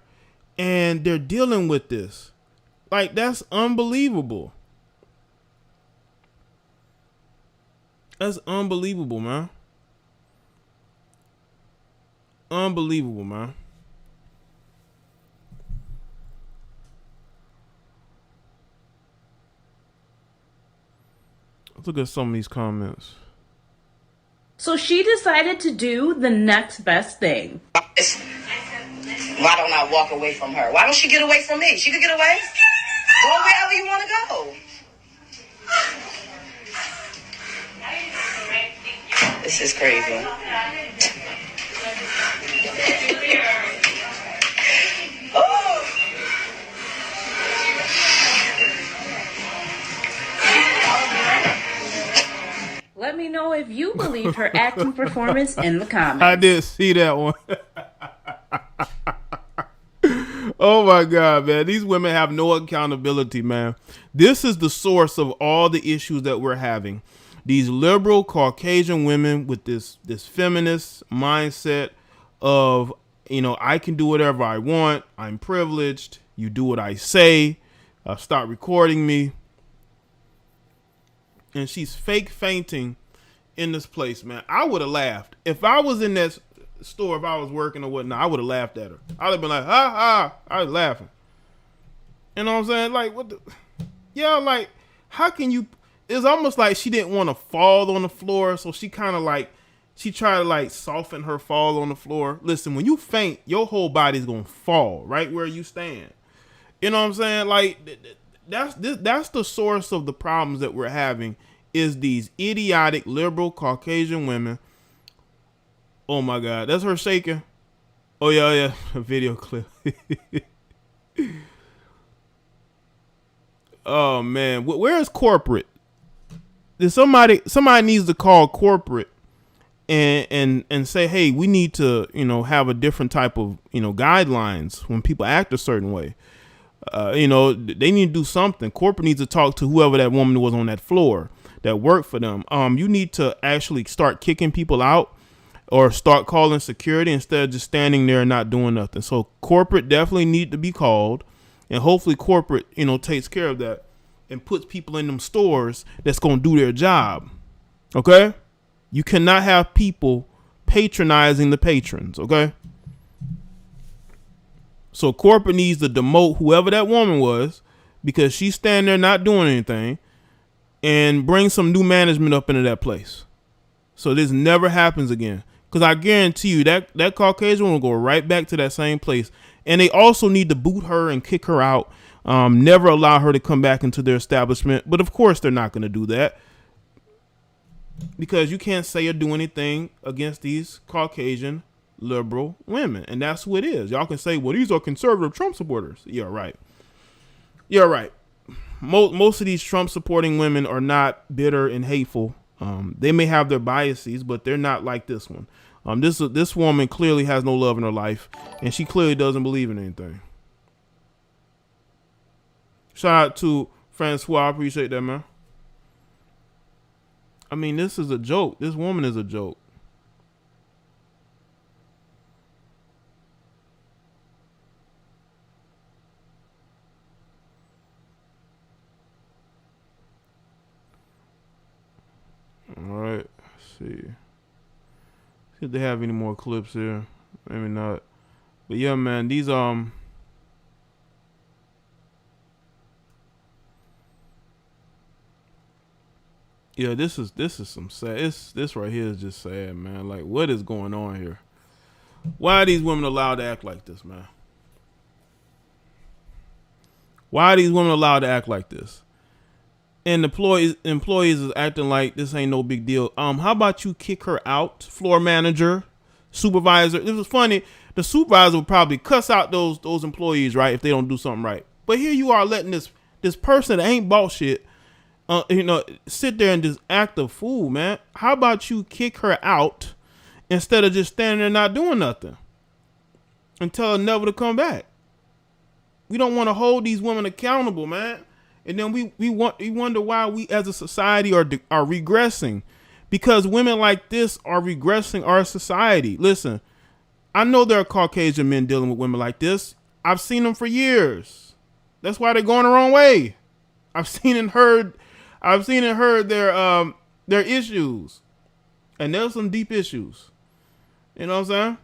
and they're dealing with this. Like, that's unbelievable. That's unbelievable, man. Unbelievable, man. Let's look at some of these comments. So she decided to do the next best thing. Why don't I walk away from her? Why don't she get away from me? She could get away. Go wherever you want to go. This is crazy. Let me know if you believe her acting performance in the comments. I did see that one. Oh my God, man. These women have no accountability, man. This is the source of all the issues that we're having. These liberal Caucasian women with this feminist mindset of, you know, I can do whatever I want. I'm privileged. You do what I say. Stop recording me. And she's fake fainting in this place, man. I would have laughed. If I was in that store, if I was working or whatnot, I would have laughed at her. I'd have been like, ha ha. I was laughing. You know what I'm saying? Like, what the? Yeah, like, how can you? It's almost like she didn't want to fall on the floor, so she kind of like, she tried to like soften her fall on the floor. Listen, when you faint, your whole body's gonna fall right where you stand. You know what I'm saying? Like, that's the source of the problems that we're having, is these idiotic liberal Caucasian women. Oh my God, that's her shaking. Oh yeah, a video clip. Oh man, where is corporate? Somebody needs to call corporate and say, hey, we need to, you know, have a different type of, you know, guidelines when people act a certain way. You know, they need to do something. Corporate needs to talk to whoever that woman was on that floor that worked for them. You need to actually start kicking people out or start calling security instead of just standing there and not doing nothing. So corporate definitely need to be called, and hopefully corporate, you know, takes care of that and puts people in them stores that's going to do their job. Okay? You cannot have people patronizing the patrons. Okay? So corporate needs to demote whoever that woman was, because she's standing there not doing anything, and bring some new management up into that place, so this never happens again. Because I guarantee you that Caucasian will go right back to that same place. And they also need to boot her and kick her out. Never allow her to come back into their establishment. But of course they're not going to do that, because you can't say or do anything against these Caucasian liberal women. And that's who it is. Y'all can say, well, these are conservative Trump supporters. You're right. You're right. Most of these Trump supporting women are not bitter and hateful. They may have their biases, but they're not like this one. This woman clearly has no love in her life, and she clearly doesn't believe in anything. Shout out to Francois. I appreciate that, man. I mean, this is a joke. This woman is a joke. All right. see if they have any more clips here. Maybe not. But yeah, man, these yeah, this is some sad. This right here is just sad, man. Like, what is going on here? Why are these women allowed to act like this, man? Why are these women allowed to act like this? And employees is acting like this ain't no big deal. How about you kick her out, floor manager, supervisor? It was funny. The supervisor would probably cuss out those employees, right, if they don't do something right. But here you are letting this person that ain't bought shit, sit there and just act a fool, man. How about you kick her out instead of just standing there not doing nothing and tell her never to come back? We don't want to hold these women accountable, man. And then we wonder why we as a society are regressing, because women like this are regressing our society. Listen, I know there are Caucasian men dealing with women like this. I've seen them for years. That's why they're going the wrong way. I've seen and heard their issues, and there's some deep issues. You know what I'm saying?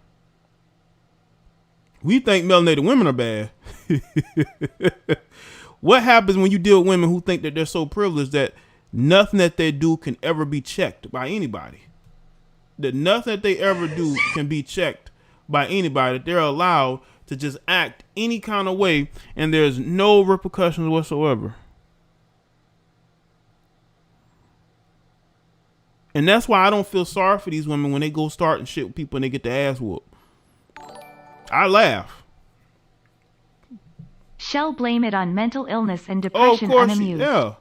We think melanated women are bad. What happens when you deal with women who think that they're so privileged that nothing that they do can ever be checked by anybody? That nothing that they ever do can be checked by anybody. That they're allowed to just act any kind of way and there's no repercussions whatsoever. And that's why I don't feel sorry for these women when they go starting shit with people and they get their ass whooped. I laugh. Shell blame it on mental illness and depression unamused. Yeah.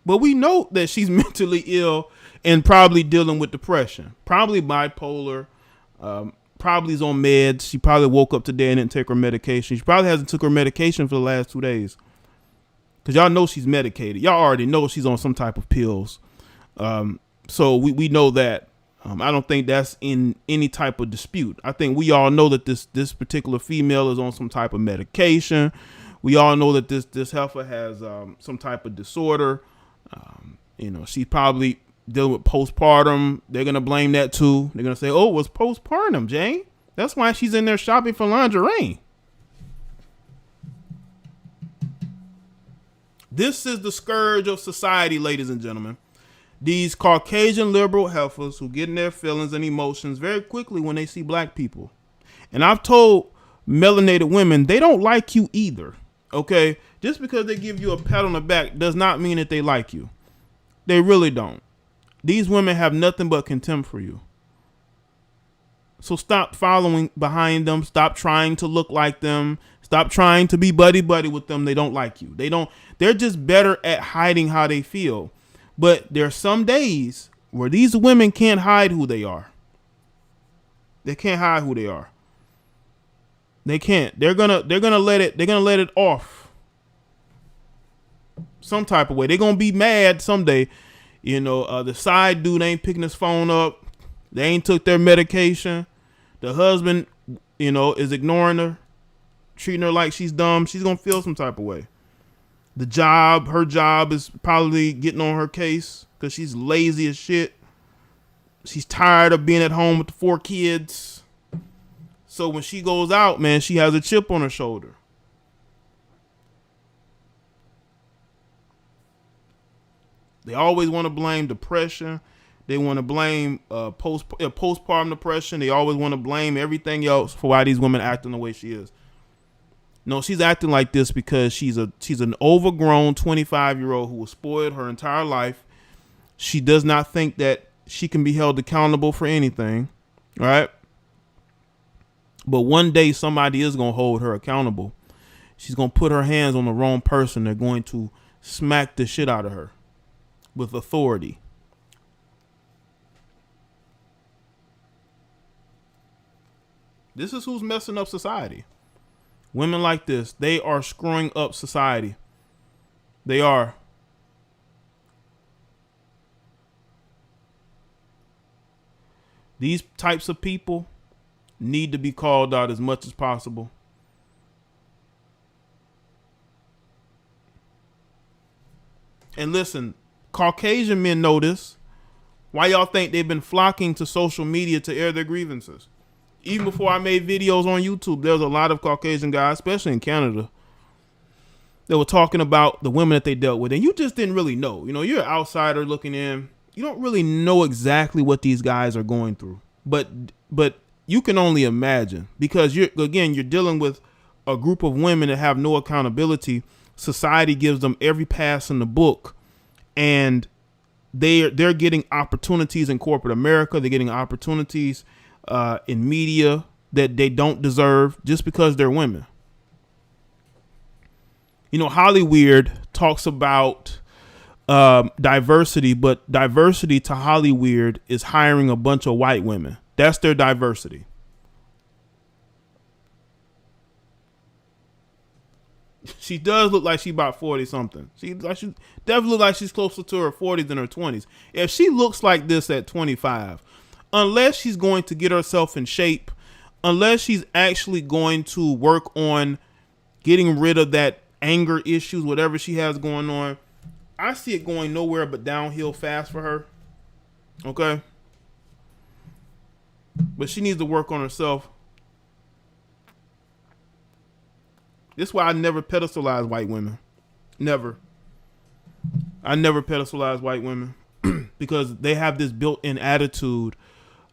But we know that she's mentally ill and probably dealing with depression. Probably bipolar. Probably is on meds. She probably woke up today and didn't take her medication. She probably hasn't took her medication for the last 2 days. Because y'all know she's medicated. Y'all already know she's on some type of pills. So we know that. I don't think that's in any type of dispute. I think we all know that this particular female is on some type of medication. We all know that this heifer has some type of disorder. She's probably dealing with postpartum. They're going to blame that too. They're going to say, oh, it was postpartum, Jaye. That's why she's in there shopping for lingerie. This is the scourge of society, ladies and gentlemen. These Caucasian liberal heifers who get in their feelings and emotions very quickly when they see black people. And I've told melanated women, they don't like you either. Okay. Just because they give you a pat on the back does not mean that they like you. They really don't. These women have nothing but contempt for you. So stop following behind them. Stop trying to look like them. Stop trying to be buddy with them. They don't like you. They're just better at hiding how they feel. But there are some days where these women can't hide who they are. They can't hide who they are. They can't. They're gonna let it off some type of way. They're gonna be mad someday. The side dude ain't picking his phone up. They ain't took their medication. The husband, is ignoring her, treating her like she's dumb. She's gonna feel some type of way. Her job is probably getting on her case because she's lazy as shit. She's tired of being at home with the 4 kids. So when she goes out, man, she has a chip on her shoulder. They always want to blame depression. They want to blame postpartum depression. They always want to blame everything else for why these women acting the way she is. No, she's acting like this because she's an overgrown 25-year-old who was spoiled her entire life. She does not think that she can be held accountable for anything, right? But one day somebody is going to hold her accountable. She's going to put her hands on the wrong person. They're going to smack the shit out of her with authority. This is who's messing up society. Women like this, they are screwing up society. They are. These types of people need to be called out as much as possible. And listen, Caucasian men know this. Why y'all think they've been flocking to social media to air their grievances? Even before I made videos on YouTube, there was a lot of Caucasian guys, especially in Canada, that were talking about the women that they dealt with. And you just didn't really know. You know, you're an outsider looking in. You don't really know exactly what these guys are going through. But you can only imagine, because you're dealing with a group of women that have no accountability. Society gives them every pass in the book, and they're getting opportunities in corporate America. They're getting opportunities in media that they don't deserve just because they're women. You know, Hollywood talks about diversity, but diversity to Hollywood is hiring a bunch of white women. That's their diversity. She does look like she's about 40 something. She definitely look like she's closer to her 40s than her 20s. If she looks like this at 25, unless she's going to get herself in shape, unless she's actually going to work on getting rid of that anger issues, whatever she has going on, I see it going nowhere but downhill fast for her. Okay? But she needs to work on herself. This is why I never pedestalize white women. Never. I never pedestalize white women because they have this built-in attitude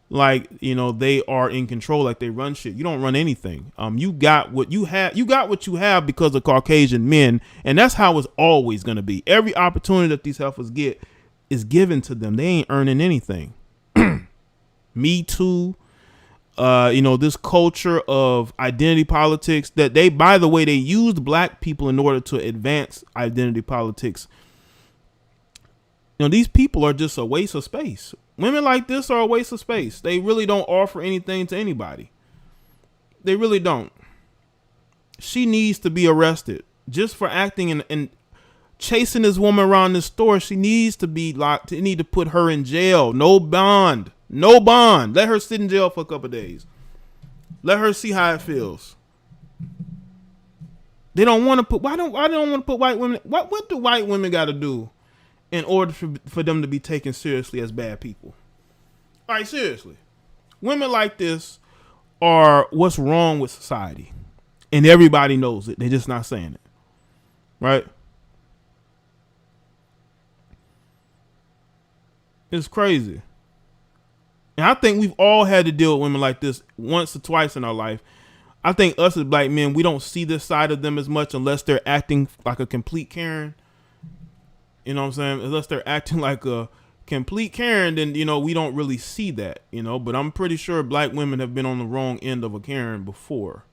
like, you know, they are in control, like they run shit. You don't run anything. You got what you have. You got what you have because of Caucasian men, and that's how it's always going to be. Every opportunity that these heifers get is given to them. They ain't earning anything. Me Too. You know, this culture of identity politics that they, by the way, they used black people in order to advance identity politics. You know, these people are just a waste of space. Women like this are a waste of space. They really don't offer anything to anybody. They really don't. She needs to be arrested just for acting and chasing this woman around this store. She needs to be locked. They need to put her in jail. No bond. No bond. Let her sit in jail for a couple of days. Let her see how it feels. They don't want to put. Why don't want to put white women? What do white women got to do in order for them to be taken seriously as bad people? All right, seriously. Women like this are what's wrong with society, and everybody knows it. They're just not saying it, right? It's crazy. And I think we've all had to deal with women like this once or twice in our life. I think us as black men, we don't see this side of them as much unless they're acting like a complete Karen. You know what I'm saying? Unless they're acting like a complete Karen, then, you know, we don't really see that, you know. But I'm pretty sure black women have been on the wrong end of a Karen before.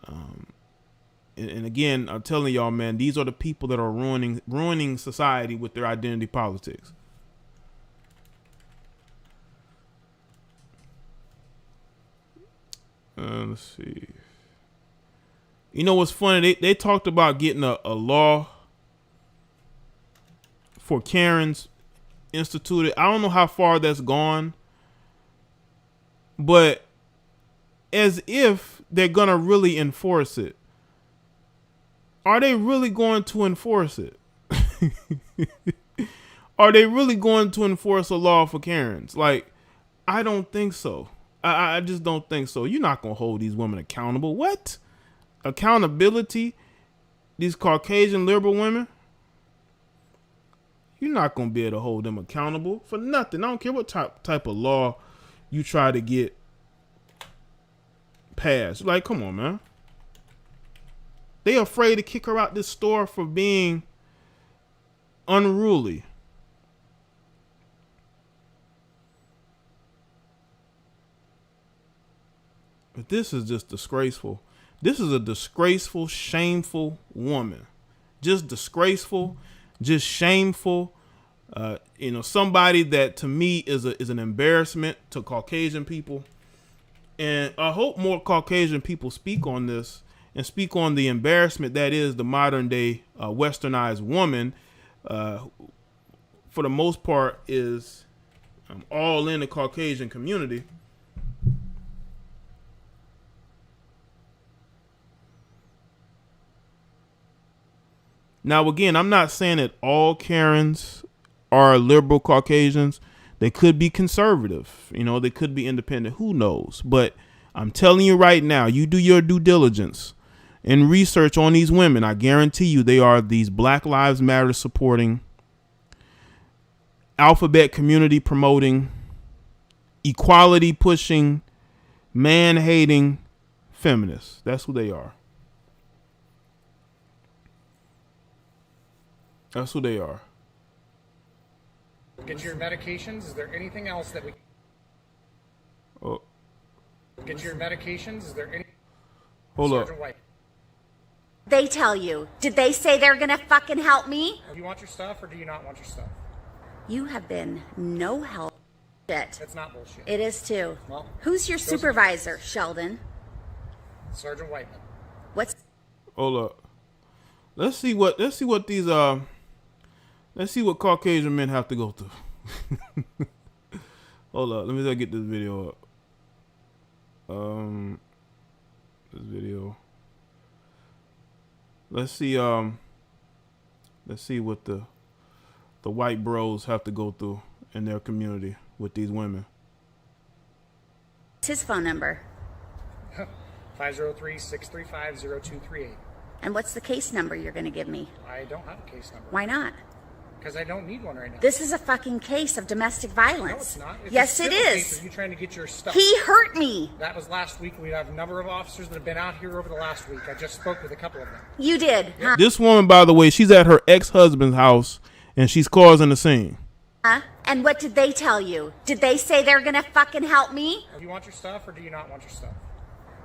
And again, I'm telling y'all, man, these are the people that are ruining society with their identity politics. Let's see. You know what's funny? They talked about getting a law for Karens instituted. I don't know how far that's gone, but as if they're going to really enforce it. Are they really going to enforce it? Are they really going to enforce a law for Karens? Like, I don't think so. I just don't think so. You're not going to hold these women accountable. What? Accountability? These Caucasian liberal women? You're not going to be able to hold them accountable for nothing. I don't care what type of law you try to get passed. Like, come on, man. They afraid to kick her out this store for being unruly. But this is just disgraceful. This is a disgraceful, shameful woman. Just disgraceful, just shameful. You know, somebody that to me is an embarrassment to Caucasian people. And I hope more Caucasian people speak on this and speak on the embarrassment that is the modern day westernized woman. For the most part is all in the Caucasian community. Now, again, I'm not saying that all Karens are liberal Caucasians. They could be conservative. You know, they could be independent. Who knows? But I'm telling you right now, you do your due diligence and research on these women. I guarantee you they are these Black Lives Matter supporting, alphabet community promoting, equality pushing, man hating feminists. That's who they are. That's who they are. Get your medications. Is there anything else that we... Oh. Get your medications. Is there any... Hold up. Sergeant White. They tell you. Did they say they're gonna fucking help me? Do you want your stuff or do you not want your stuff? You have been no help. Shit. It's not bullshit. It is too. Well, who's your supervisor, Sheldon? Sergeant Whiteman. What's... Hold up. Let's see what these let's see what Caucasian men have to go through. Hold up, let me get this video up. This video. Let's see what the white bros have to go through in their community with these women. What's his phone number? 503-635-0238. And what's the case number you're gonna give me? I don't have a case number. Why not? Because I don't need one right now. This is a fucking case of domestic violence. No, it's not. It's yes, a it civil case is. of you trying to get your stuff. He hurt me. That was last week. We have a number of officers that have been out here over the last week. I just spoke with a couple of them. You did, huh? This woman, by the way, she's at her ex-husband's house and she's causing a scene. Huh? And what did they tell you? Did they say they're gonna fucking help me? Do you want your stuff or do you not want your stuff?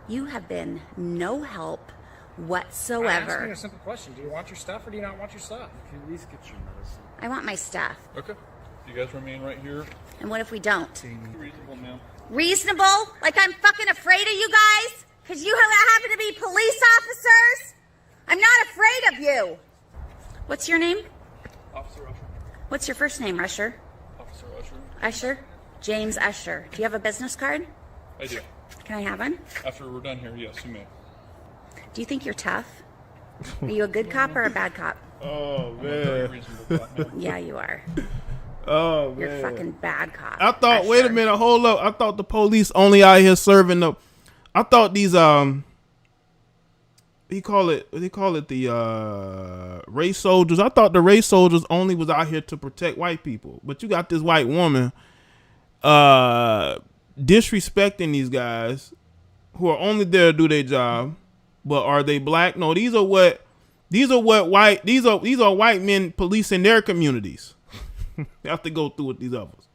You have been no help I'm whatsoever. asking you a simple question. Do you want your stuff or do you not want your stuff? Can you at least get your medicine? I want my stuff. Okay. You guys remain right here. And what if we don't? Reasonable, ma'am. Reasonable? Like I'm fucking afraid of you guys? Because you happen to be police officers? I'm not afraid of you. What's your name? Officer Usher. What's your first name, Usher? Officer Usher. Usher? James Usher. Do you have a business card? I do. Can I have one? After we're done here, yes, you may. Do you think you're tough? Are you a good cop or a bad cop? Oh I'm a very man. reasonable cop, ma'am. Yeah, you are. Oh man. You're a fucking bad cop. I thought. Wait a Usher. minute. Hold up. I thought the police only out here serving the. I thought these They call it the race soldiers. I thought the race soldiers only was out here to protect white people. But you got this white woman disrespecting these guys who are only there to do their job. But are they black? No, these are white men policing their communities. They have to go through with these others.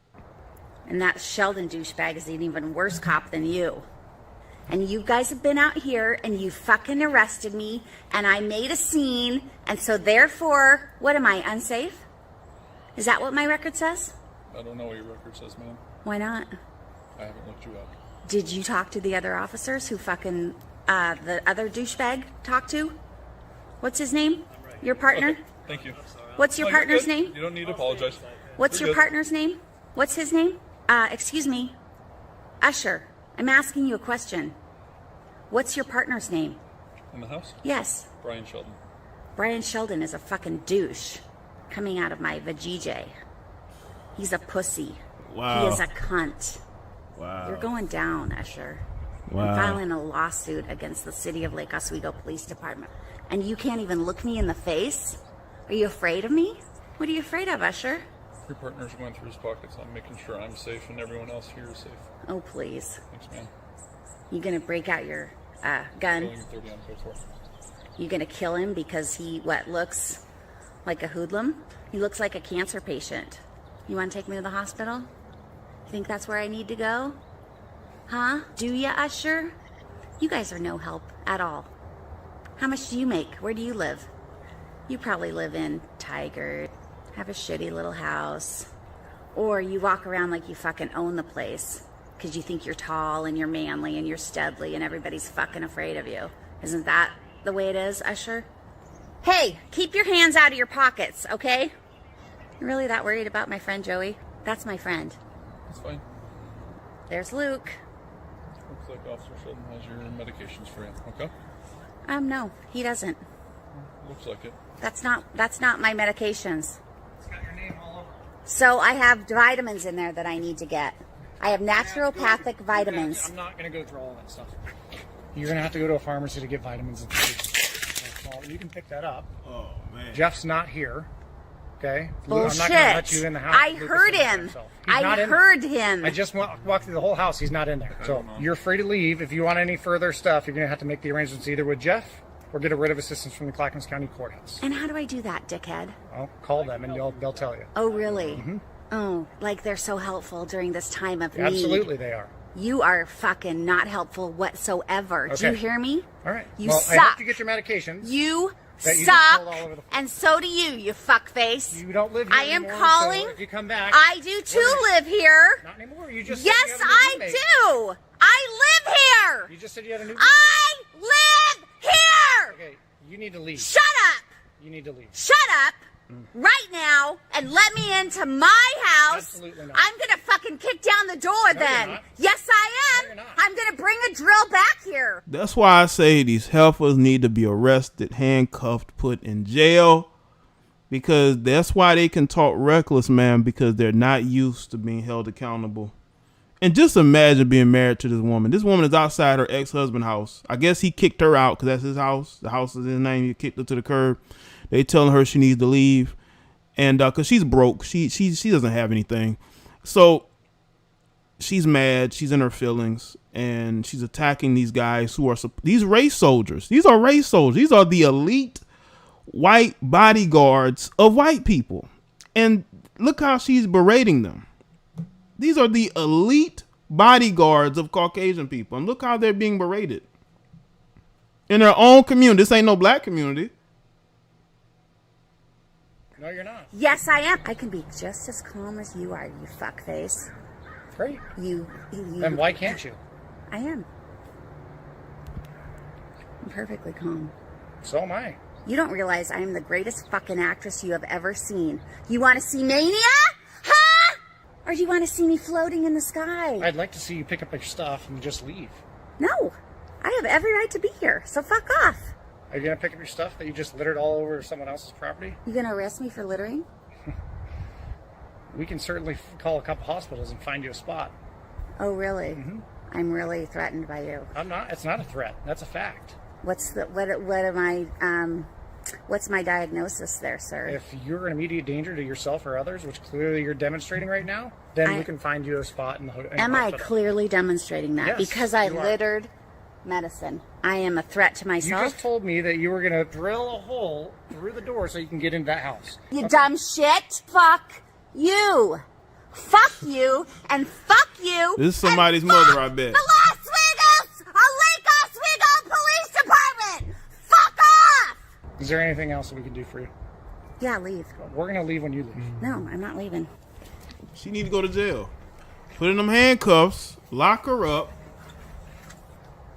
And that Sheldon douchebag is an even worse cop than you. And you guys have been out here and you fucking arrested me and I made a scene and so therefore, what am I, unsafe? Is that what my record says? I don't know what your record says, ma'am. Why not? I haven't looked you up. Did you talk to the other officers who fucking, the other douchebag talked to? What's his name? Your partner? Okay, thank you. What's your No, you're partner's good. name? You don't need to apologize. What's You're your good. partner's name? What's his name? Excuse me. Usher, I'm asking you a question. What's your partner's name? In the house? Yes. Brian Sheldon. Brian Sheldon is a fucking douche coming out of my vajayjay. He's a pussy. Wow. He is a cunt. Wow. You're going down, Usher. Wow. I'm filing a lawsuit against the city of Lake Oswego Police Department. And you can't even look me in the face? Are you afraid of me? What are you afraid of, Usher? Your partner's going through his pockets. I'm making sure I'm safe and everyone else here is safe. Oh, please. Thanks, ma'am. You gonna break out your gun? Going 30 on code 4. You gonna kill him because he, looks like a hoodlum? He looks like a cancer patient. You wanna take me to the hospital? You think that's where I need to go? Huh? Do ya, Usher? You guys are no help at all. How much do you make? Where do you live? You probably live in Tiger, have a shitty little house, or you walk around like you fucking own the place because you think you're tall and you're manly and you're steadly and everybody's fucking afraid of you. Isn't that the way it is, Usher? Hey, keep your hands out of your pockets, okay? You're really that worried about my friend Joey? That's my friend. That's fine. There's Luke. Looks like Officer Sheldon has your medications for you. Okay? No, he doesn't. Looks like it. That's not my medications. It's got your name all over. So I have vitamins in there that I need to get. I have naturopathic vitamins. I'm not going to go through all that stuff. You're going to have to go to a pharmacy to get vitamins and food. You can pick that up. Oh, man. Jeff's not here. Okay? Bullshit. I'm not going to let you in the house. I heard him. I heard him. I just walked through the whole house. He's not in there. So you're free to leave. If you want any further stuff, you're going to have to make the arrangements either with Jeff or get a writ of assistance from the Clackamas County Courthouse. And how do I do that, dickhead? I'll call them and they'll tell you. Oh, really? Mm-hmm. Oh, like they're so helpful during this time of need. Absolutely they are. You are fucking not helpful whatsoever. Okay. Do you hear me? All right. You I suck. hope you get your medications. You that you suck, all over the and so do you fuckface. You don't live here I am anymore, calling. So if you come back, I do too live here. Not anymore. You just yes, said you have a new I roommate. do. I live here. You just said you had a new roommate. I live here. Okay, you need to leave. Shut up. You need to leave. Shut up. Right now, and let me into my house. Absolutely not. I'm gonna fucking kick down the door then. You're not. Yes, I am. No, you're not. I'm gonna bring a drill back here. That's why I say these heifers need to be arrested, handcuffed, put in jail, because that's why they can talk reckless, man, because they're not used to being held accountable. And just imagine being married to this woman. This woman is outside her ex-husband's house. I guess he kicked her out because that's his house. The house is his name. He kicked her to the curb. They telling her she needs to leave, and because she's broke, she doesn't have anything, so she's mad. She's in her feelings, and she's attacking these guys who are these race soldiers. These are race soldiers. These are the elite white bodyguards of white people, and look how she's berating them. These are the elite bodyguards of Caucasian people, and look how they're being berated in their own community. This ain't no black community. No, you're not. Yes, I am. I can be just as calm as you are, you fuckface. Great. You. Then why can't you? I am. I'm perfectly calm. So am I. You don't realize I am the greatest fucking actress you have ever seen. You want to see Mania? Huh? Or do you want to see me floating in the sky? I'd like to see you pick up your stuff and just leave. No. I have every right to be here, so fuck off. Are you going to pick up your stuff that you just littered all over someone else's property? You going to arrest me for littering? We can certainly call a couple hospitals and find you a spot. Oh, really? Mm-hmm. I'm really threatened by you. I'm not. It's not a threat. That's a fact. What's my diagnosis there, sir? If you're in immediate danger to yourself or others, which clearly you're demonstrating right now, then we can find you a spot in the hospital. Am I clearly demonstrating that? Yes, because I you are. littered medicine. I am a threat to myself. You just told me that you were going to drill a hole through the door so you can get into that house. You dumb shit. Fuck you. Fuck you and fuck you. This is somebody's mother, I bet. The Las Vegas, Lake Oswego Police Department. Fuck off. Is there anything else that we can do for you? Yeah, leave. We're going to leave when you leave. No, I'm not leaving. She need to go to jail. Put in them handcuffs. Lock her up.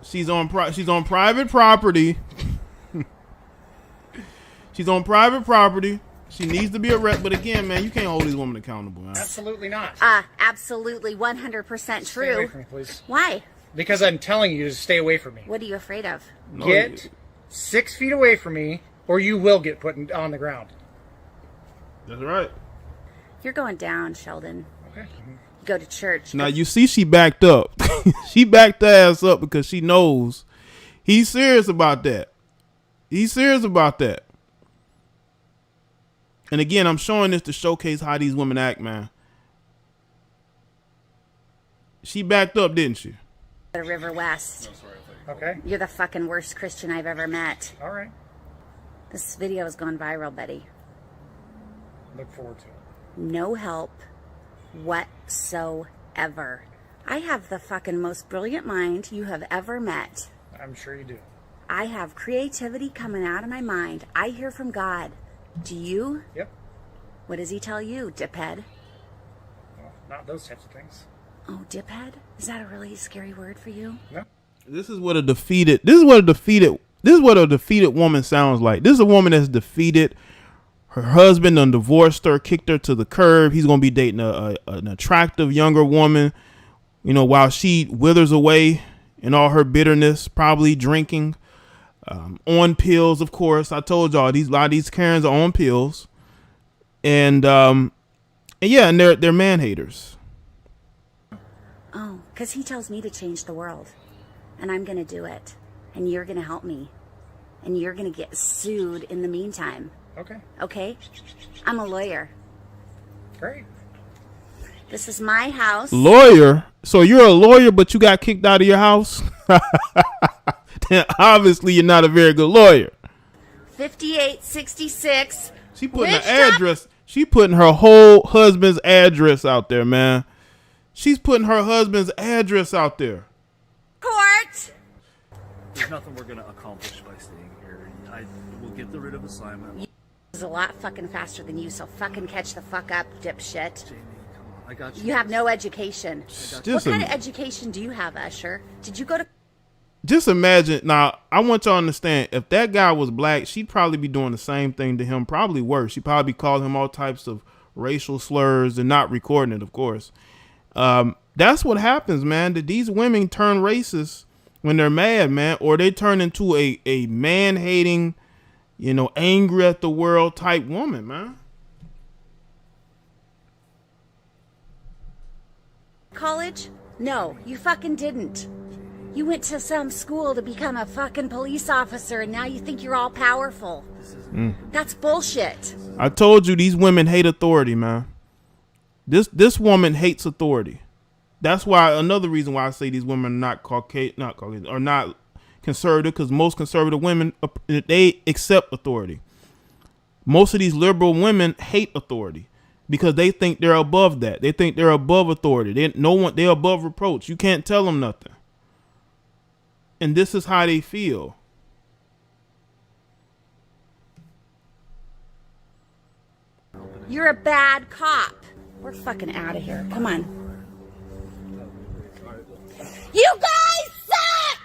She's on private property. She's on private property. She needs to be arrested. But again, man, you can't hold these women accountable, man. Absolutely not. Absolutely 100% true. Stay away from me, please. Why? Because I'm telling you to stay away from me. What are you afraid of? Get 6 feet away from me, or you will get put on the ground. That's right. You're going down, Sheldon. Okay. Go to church. Now you see she backed up. She backed her ass up because she knows he's serious about that. He's serious about that. And again, I'm showing this to showcase how these women act, man. She backed up, didn't she? The River West. Okay. You're the fucking worst Christian I've ever met. All right. This video has gone viral, Betty. Look forward to it. No help whatsoever. I have the fucking most brilliant mind you have ever met. I'm sure you do. I have creativity coming out of my mind. I hear from God. Do you? Yep. What does he tell you, diphead? Well, not those types of things. Oh, diphead? Is that a really scary word for you? No. This is what a defeated woman sounds like. This is a woman that's defeated. Her husband done divorced her, kicked her to the curb. He's gonna be dating an attractive younger woman, you know, while she withers away in all her bitterness, probably drinking, on pills. Of course, I told y'all a lot of these Karens are on pills, and And yeah, and they're man haters. Oh, because he tells me to change the world. And I'm going to do it. And you're going to help me. And you're going to get sued in the meantime. Okay. Okay? I'm a lawyer. Great. This is my house. Lawyer? So you're a lawyer, but you got kicked out of your house? Then obviously you're not a very good lawyer. 5866. She putting her address. She putting her whole husband's address out there, man. She's putting her husband's address out there. Court. There's nothing we're gonna accomplish by staying here. I will get the writ of assignment. Is a lot fucking faster than you, so fucking catch the fuck up, dipshit. Jamie, come on. I got you. You have no education. Just What kind of education do you have, Usher? Did you go to... Just imagine. Now, I want y'all to understand, if that guy was black, she'd probably be doing the same thing to him, probably worse. She'd probably be calling him all types of racial slurs and not recording it, of course. That's what happens, man. That these women turn racist when they're mad, man, or they turn into a man-hating, angry at the world type woman, man. College? No, you fucking didn't. You went to some school to become a fucking police officer, and now you think you're all powerful. That's bullshit. I told you these women hate authority, man. This woman hates authority. That's why another reason why I say these women are not Caucasian, or not conservative, because most conservative women, they accept authority. Most of these liberal women hate authority because they think they're above that. They think they're above authority. They're above reproach. You can't tell them nothing. And this is how they feel. You're a bad cop. We're fucking out of here. Come on. You guys suck!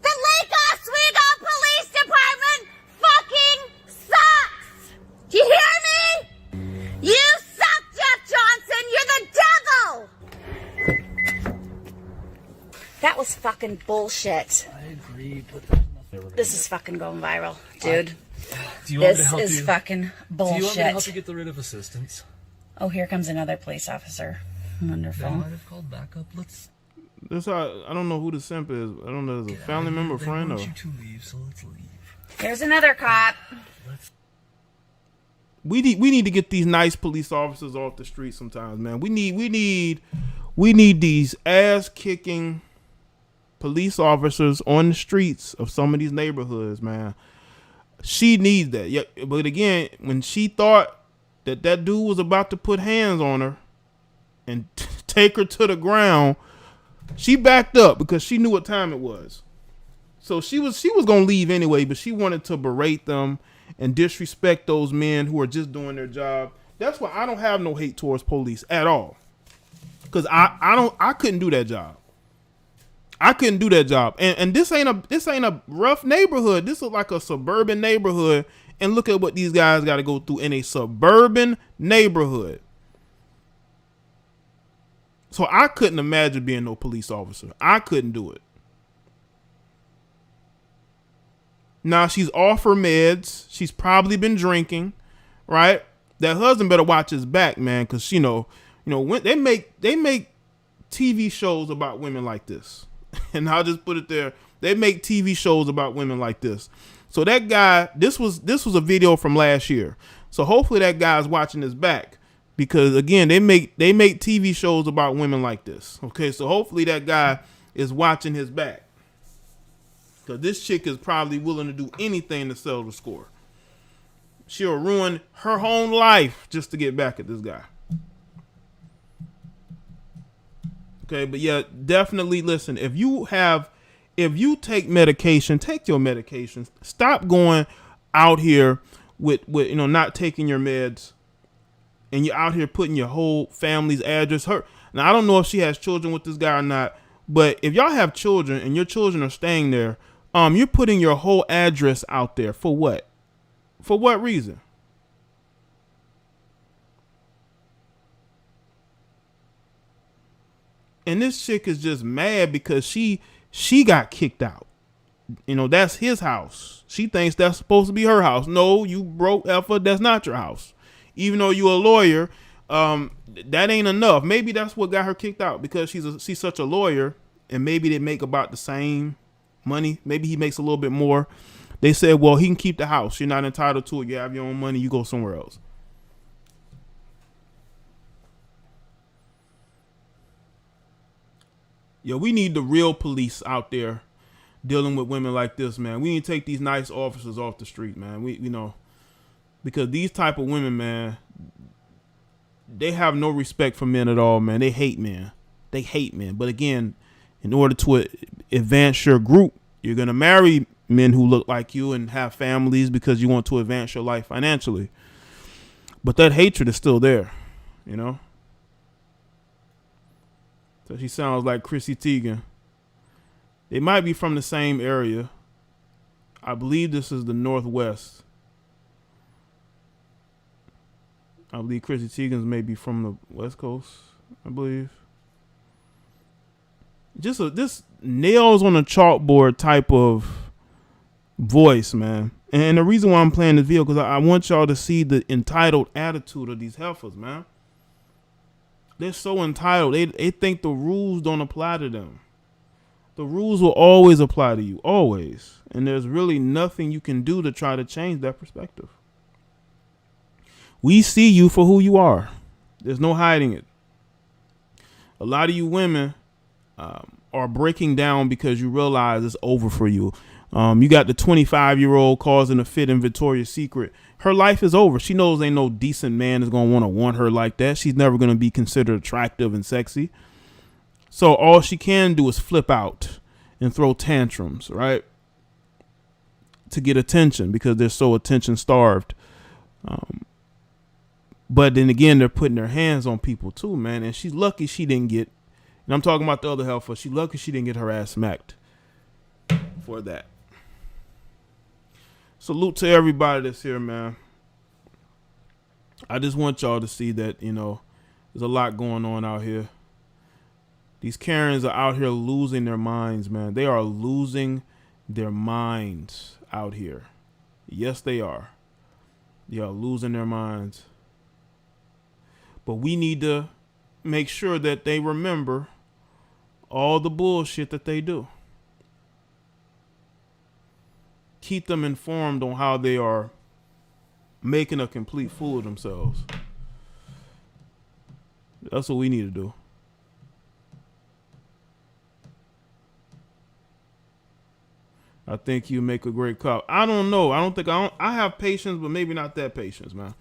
The Lake Oswego Police Department fucking sucks! Do you hear me? You suck, Jeff Johnson! You're the devil! That was fucking bullshit. I agree, but there's nothing. This is fucking going viral, dude. Do you want me to This help is you? fucking Do you want me to help you bullshit. get the writ of assistance? Oh, here comes another police officer. They Wonderful. might have called backup. Let's. This I don't know who the simp is. I don't know if it's a family member, They friend, or want you to leave, so let's leave. There's another cop. we need to get these nice police officers off the street sometimes, man. We need these ass kicking police officers on the streets of some of these neighborhoods, man. She needs that. Yeah, but again, when she thought that dude was about to put hands on her and take her to the ground, she backed up because she knew what time it was. So she was gonna leave anyway, but she wanted to berate them and disrespect those men who are just doing their job. That's why I don't have no hate towards police at all. Cause I couldn't do that job. I couldn't do that job. And this ain't a rough neighborhood. This is like a suburban neighborhood. And look at what these guys got to go through in a suburban neighborhood. So I couldn't imagine being no police officer. I couldn't do it. Now she's off her meds. She's probably been drinking, right? That husband better watch his back, man, because when they make TV shows about women like this. And I'll just put it there. They make TV shows about women like this. So that guy, this was a video from last year. So hopefully that guy's watching his back, because again, they make TV shows about women like this. Okay, so hopefully that guy is watching his back, because this chick is probably willing to do anything to sell the score. She'll ruin her own life just to get back at this guy. Okay, but yeah, definitely listen. If you take medication, take your medications. Stop going out here with not taking your meds, and you're out here putting your whole family's address. Now I don't know if she has children with this guy or not, but if y'all have children and your children are staying there, you're putting your whole address out there for what? For what reason? And this chick is just mad because she got kicked out. That's his house. She thinks that's supposed to be her house. No, you broke effer. That's not your house. Even though you're a lawyer, that ain't enough. Maybe that's what got her kicked out, because she's such a lawyer, and maybe they make about the same money. Maybe he makes a little bit more. They said, well, he can keep the house. You're not entitled to it. You have your own money. You go somewhere else. Yo, we need the real police out there dealing with women like this, man. We need to take these nice officers off the street, man. Because these type of women, man, they have no respect for men at all, man. They hate men. They hate men. But again, in order to advance your group, you're going to marry men who look like you and have families because you want to advance your life financially. But that hatred is still there, you know? So she sounds like Chrissy Teigen. They might be from the same area. I believe this is the Northwest. I believe Chrissy Teigen's may be from the West Coast, I believe. Just this nails on a chalkboard type of voice, man. And the reason why I'm playing this video, because I want y'all to see the entitled attitude of these heifers, man. They're so entitled. They think the rules don't apply to them. The rules will always apply to you, always. And there's really nothing you can do to try to change that perspective. We see you for who you are. There's no hiding it. A lot of you women are breaking down because you realize it's over for you. You got the 25-year-old causing a fit in Victoria's Secret. Her life is over. She knows ain't no decent man is going to want her like that. She's never going to be considered attractive and sexy. So all she can do is flip out and throw tantrums, right? To get attention, because they're so attention starved. But then again, they're putting their hands on people too, man. And she's lucky she didn't get, and I'm talking about the other heifer, she's lucky she didn't get her ass smacked for that. Salute to everybody that's here, man. I just want y'all to see that, you know, there's a lot going on out here. These Karens are out here losing their minds, man. They are losing their minds out here. Yes, they are. They are losing their minds. But we need to make sure that they remember all the bullshit that they do. Keep them informed on how they are making a complete fool of themselves. That's what we need to do. I think you make a great cop. I don't know. I have patience, but maybe not that patience, man.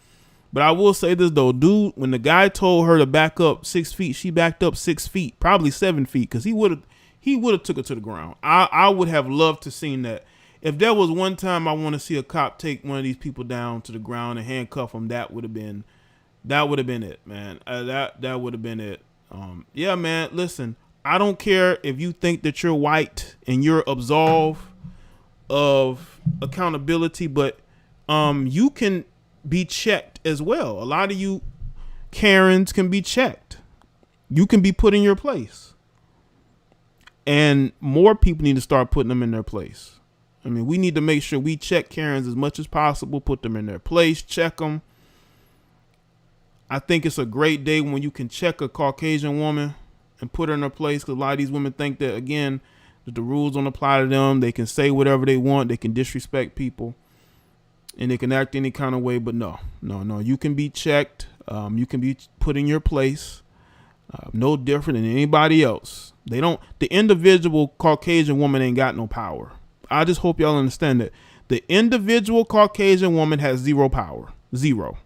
But I will say this though, dude, when the guy told her to back up 6 feet, she backed up 6 feet, probably 7 feet, because he would have took her to the ground. I would have loved to seen that. If there was one time I want to see a cop take one of these people down to the ground and handcuff them, that would have been it, man. That would have been it. Yeah, man. Listen, I don't care if you think that you're white and you're absolved of accountability, but you can be checked as well. A lot of you Karens can be checked. You can be put in your place, and more people need to start putting them in their place. I mean, we need to make sure we check Karens as much as possible, put them in their place, check them. I think it's a great day when you can check a Caucasian woman and put her in her place, because a lot of these women think that, again, that the rules don't apply to them. They can say whatever they want. They can disrespect people, and they can act any kind of way. But no. You can be checked. You can be put in your place. No different than anybody else. The individual Caucasian woman ain't got no power. I just hope y'all understand that the individual Caucasian woman has zero power, zero.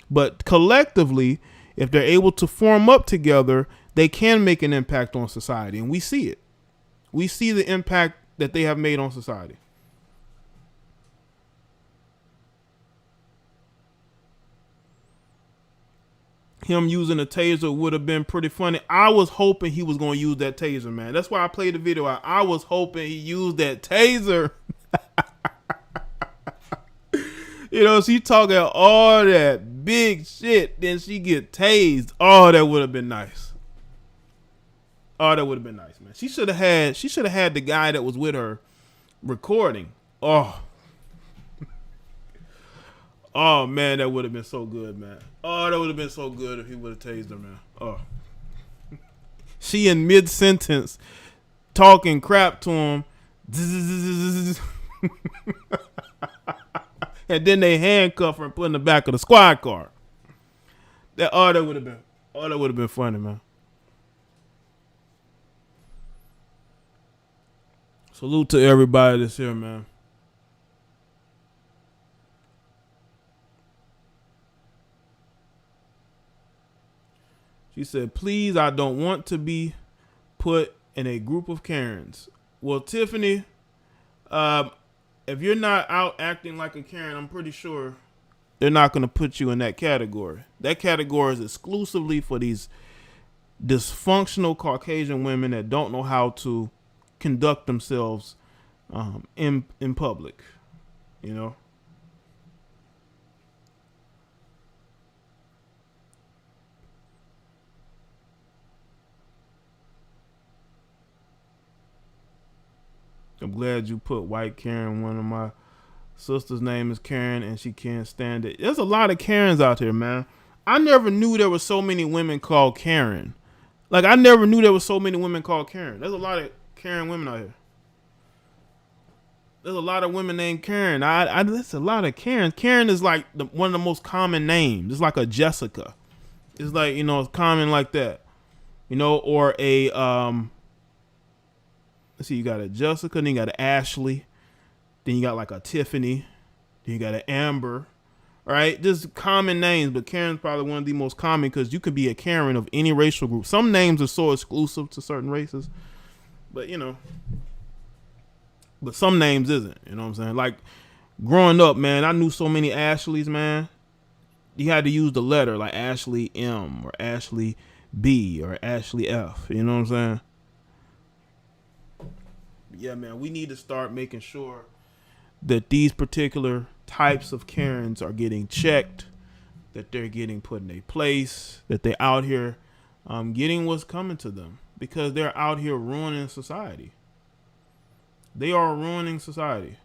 But collectively, if they're able to form up together, they can make an impact on society. And we see it. We see the impact that they have made on society. Him using a taser would have been pretty funny. I was hoping he was going to use that taser, man. That's why I played the video out. I was hoping he used that taser. You know, she talking all that big shit, then she get tased. Oh, that would have been nice. Oh, that would have been nice, man. She should have had the guy that was with her recording. Oh. Oh man, that would have been so good, man. Oh, that would have been so good if he would have tased her, man. Oh. She in mid sentence talking crap to him. And then they handcuff her and put in the back of the squad car. That would have been funny, man. Salute to everybody that's here, man. She said, please, I don't want to be put in a group of Karens. Well, Tiffany, if you're not out acting like a Karen, I'm pretty sure they're not going to put you in that category. That category is exclusively for these dysfunctional Caucasian women that don't know how to conduct themselves in public, you know. I'm glad you put white Karen. One of my sister's name is Karen, and she can't stand it. There's a lot of Karens out there, man. I never knew there were so many women called Karen. Like, I never knew there were so many women called Karen. There's a lot of Karen women out here. There's a lot of women named Karen. There's a lot of Karens. Karen is like one of the most common names. It's like a Jessica. It's like, you know, it's common like that. You know, or a let's see, you got a Jessica, then you got an Ashley, then you got like a Tiffany, then you got an Amber. All right, just common names, but Karen's probably one of the most common because you could be a Karen of any racial group. Some names are so exclusive to certain races, but you know, but some names isn't. You know what I'm saying? Like growing up, man, I knew so many Ashleys, man. You had to use the letter like Ashley M or Ashley B or Ashley F. You know what I'm saying? Yeah, man, we need to start making sure that these particular types of Karens are getting checked, that they're getting put in a place, that they're out here getting what's coming to them, because they're out here ruining society. They are ruining society.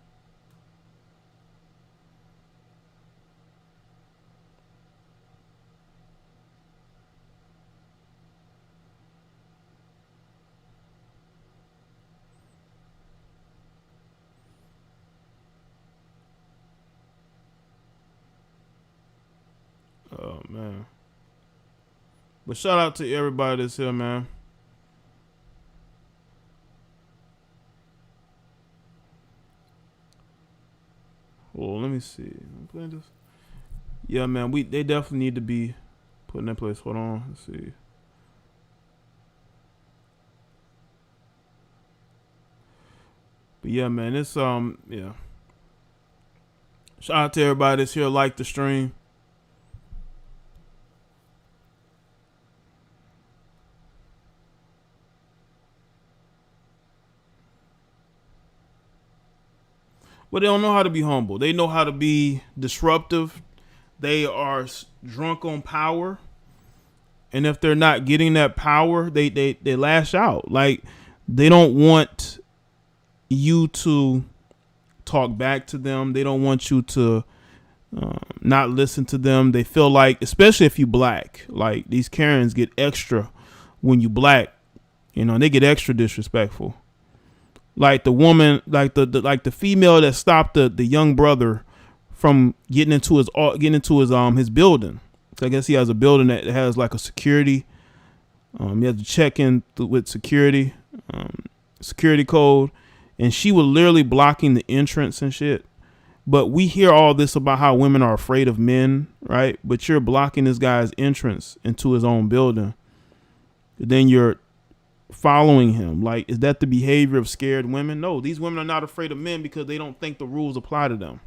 Oh, man. But shout out to everybody that's here, man. Well, let me see. Yeah, man, they definitely need to be put in that place. Hold on. Let's see. But yeah, man, it's yeah. Shout out to everybody that's here, like the stream. But they don't know how to be humble. They know how to be disruptive. They are drunk on power. And if they're not getting that power, they lash out. Like, they don't want you to talk back to them. They don't want you to not listen to them. They feel like, especially if you black, like these Karens get extra when you black, you know, they get extra disrespectful. Like the woman, like the female that stopped the young brother from getting into his building. So I guess he has a building that has like a security. You have to check in with security code, and she was literally blocking the entrance and shit. But we hear all this about how women are afraid of men, right? But you're blocking this guy's entrance into his own building. Then you're following him. Like, is that the behavior of scared women? No, these women are not afraid of men because they don't think the rules apply to them.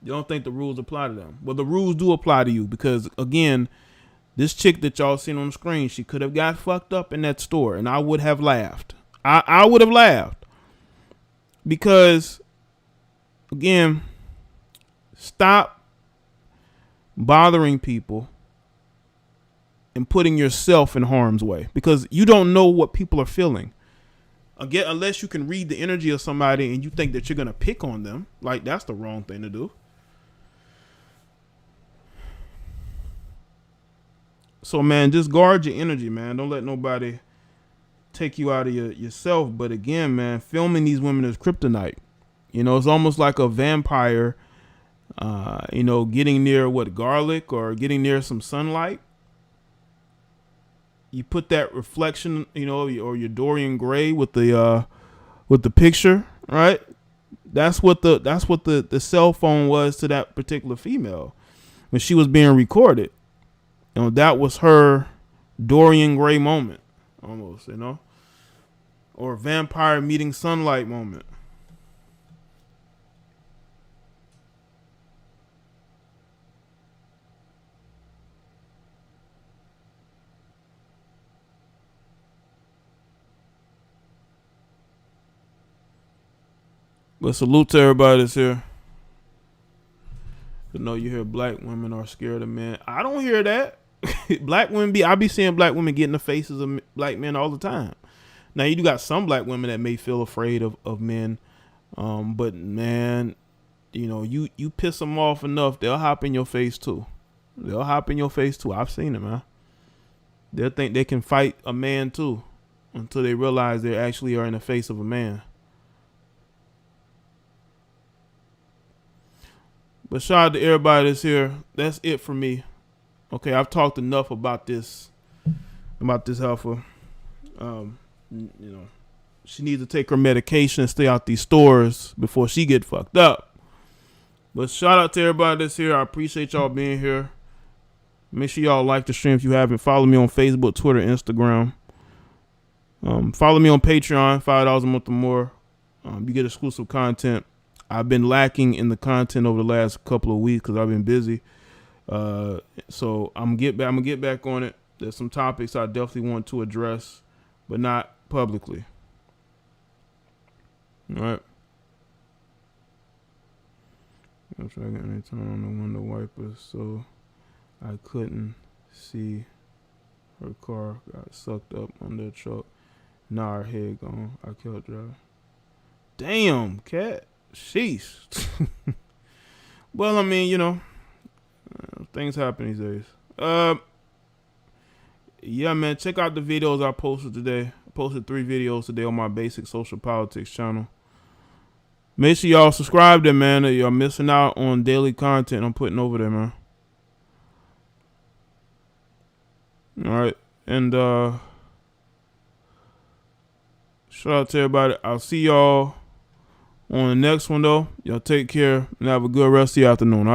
They don't think the rules apply to them. Well, the rules do apply to you because, again, this chick that y'all seen on the screen, she could have got fucked up in that store, and I would have laughed. I would have laughed because, again, stop bothering people and putting yourself in harm's way because you don't know what people are feeling. Again, unless you can read the energy of somebody and you think that you're gonna pick on them, like that's the wrong thing to do. So man, just guard your energy, man. Don't let nobody take you out of yourself. But again, man, filming these women is kryptonite. You know, it's almost like a vampire, you know, getting near garlic or getting near some sunlight. You put that reflection, you know, or your Dorian Gray with the picture, right? That's what the cell phone was to that particular female when she was being recorded. You know, that was her Dorian Gray moment, almost, you know, or vampire meeting sunlight moment. But salute to everybody that's here. I know you hear black women are scared of men. I don't hear that. Black women I be seeing black women get in the faces of black men all the time. Now you do got some black women that may feel afraid of men. But man, you know, you piss them off enough, they'll hop in your face too. I've seen it, man. They'll think they can fight a man too until they realize they actually are in the face of a man. But shout out to everybody that's here. That's it for me. Okay, I've talked enough about this heifer. You know, she needs to take her medication and stay out these stores before she get fucked up. But shout out to everybody that's here. I appreciate y'all being here. Make sure y'all like the stream if you haven't. Follow me on Facebook, Twitter, Instagram. Follow me on Patreon, $5 a month or more. You get exclusive content. I've been lacking in the content over the last couple of weeks because I've been busy. So I'm gonna get back on it. There's some topics I definitely want to address, but not publicly. All right. I'm trying to get any turn on the window wipers so I couldn't see her car got sucked up under the truck. Now her head gone. I killed driving. Damn, cat. Sheesh. Well, I mean, you know, things happen these days. Yeah, man, check out the videos I posted today. I posted 3 videos today on my Basic Social Politics channel. Make sure y'all subscribe there, man. Y'all missing out on daily content I'm putting over there, man. All right, and shout out to everybody. I'll see y'all on the next one, though. Y'all take care and have a good rest of the afternoon. All right?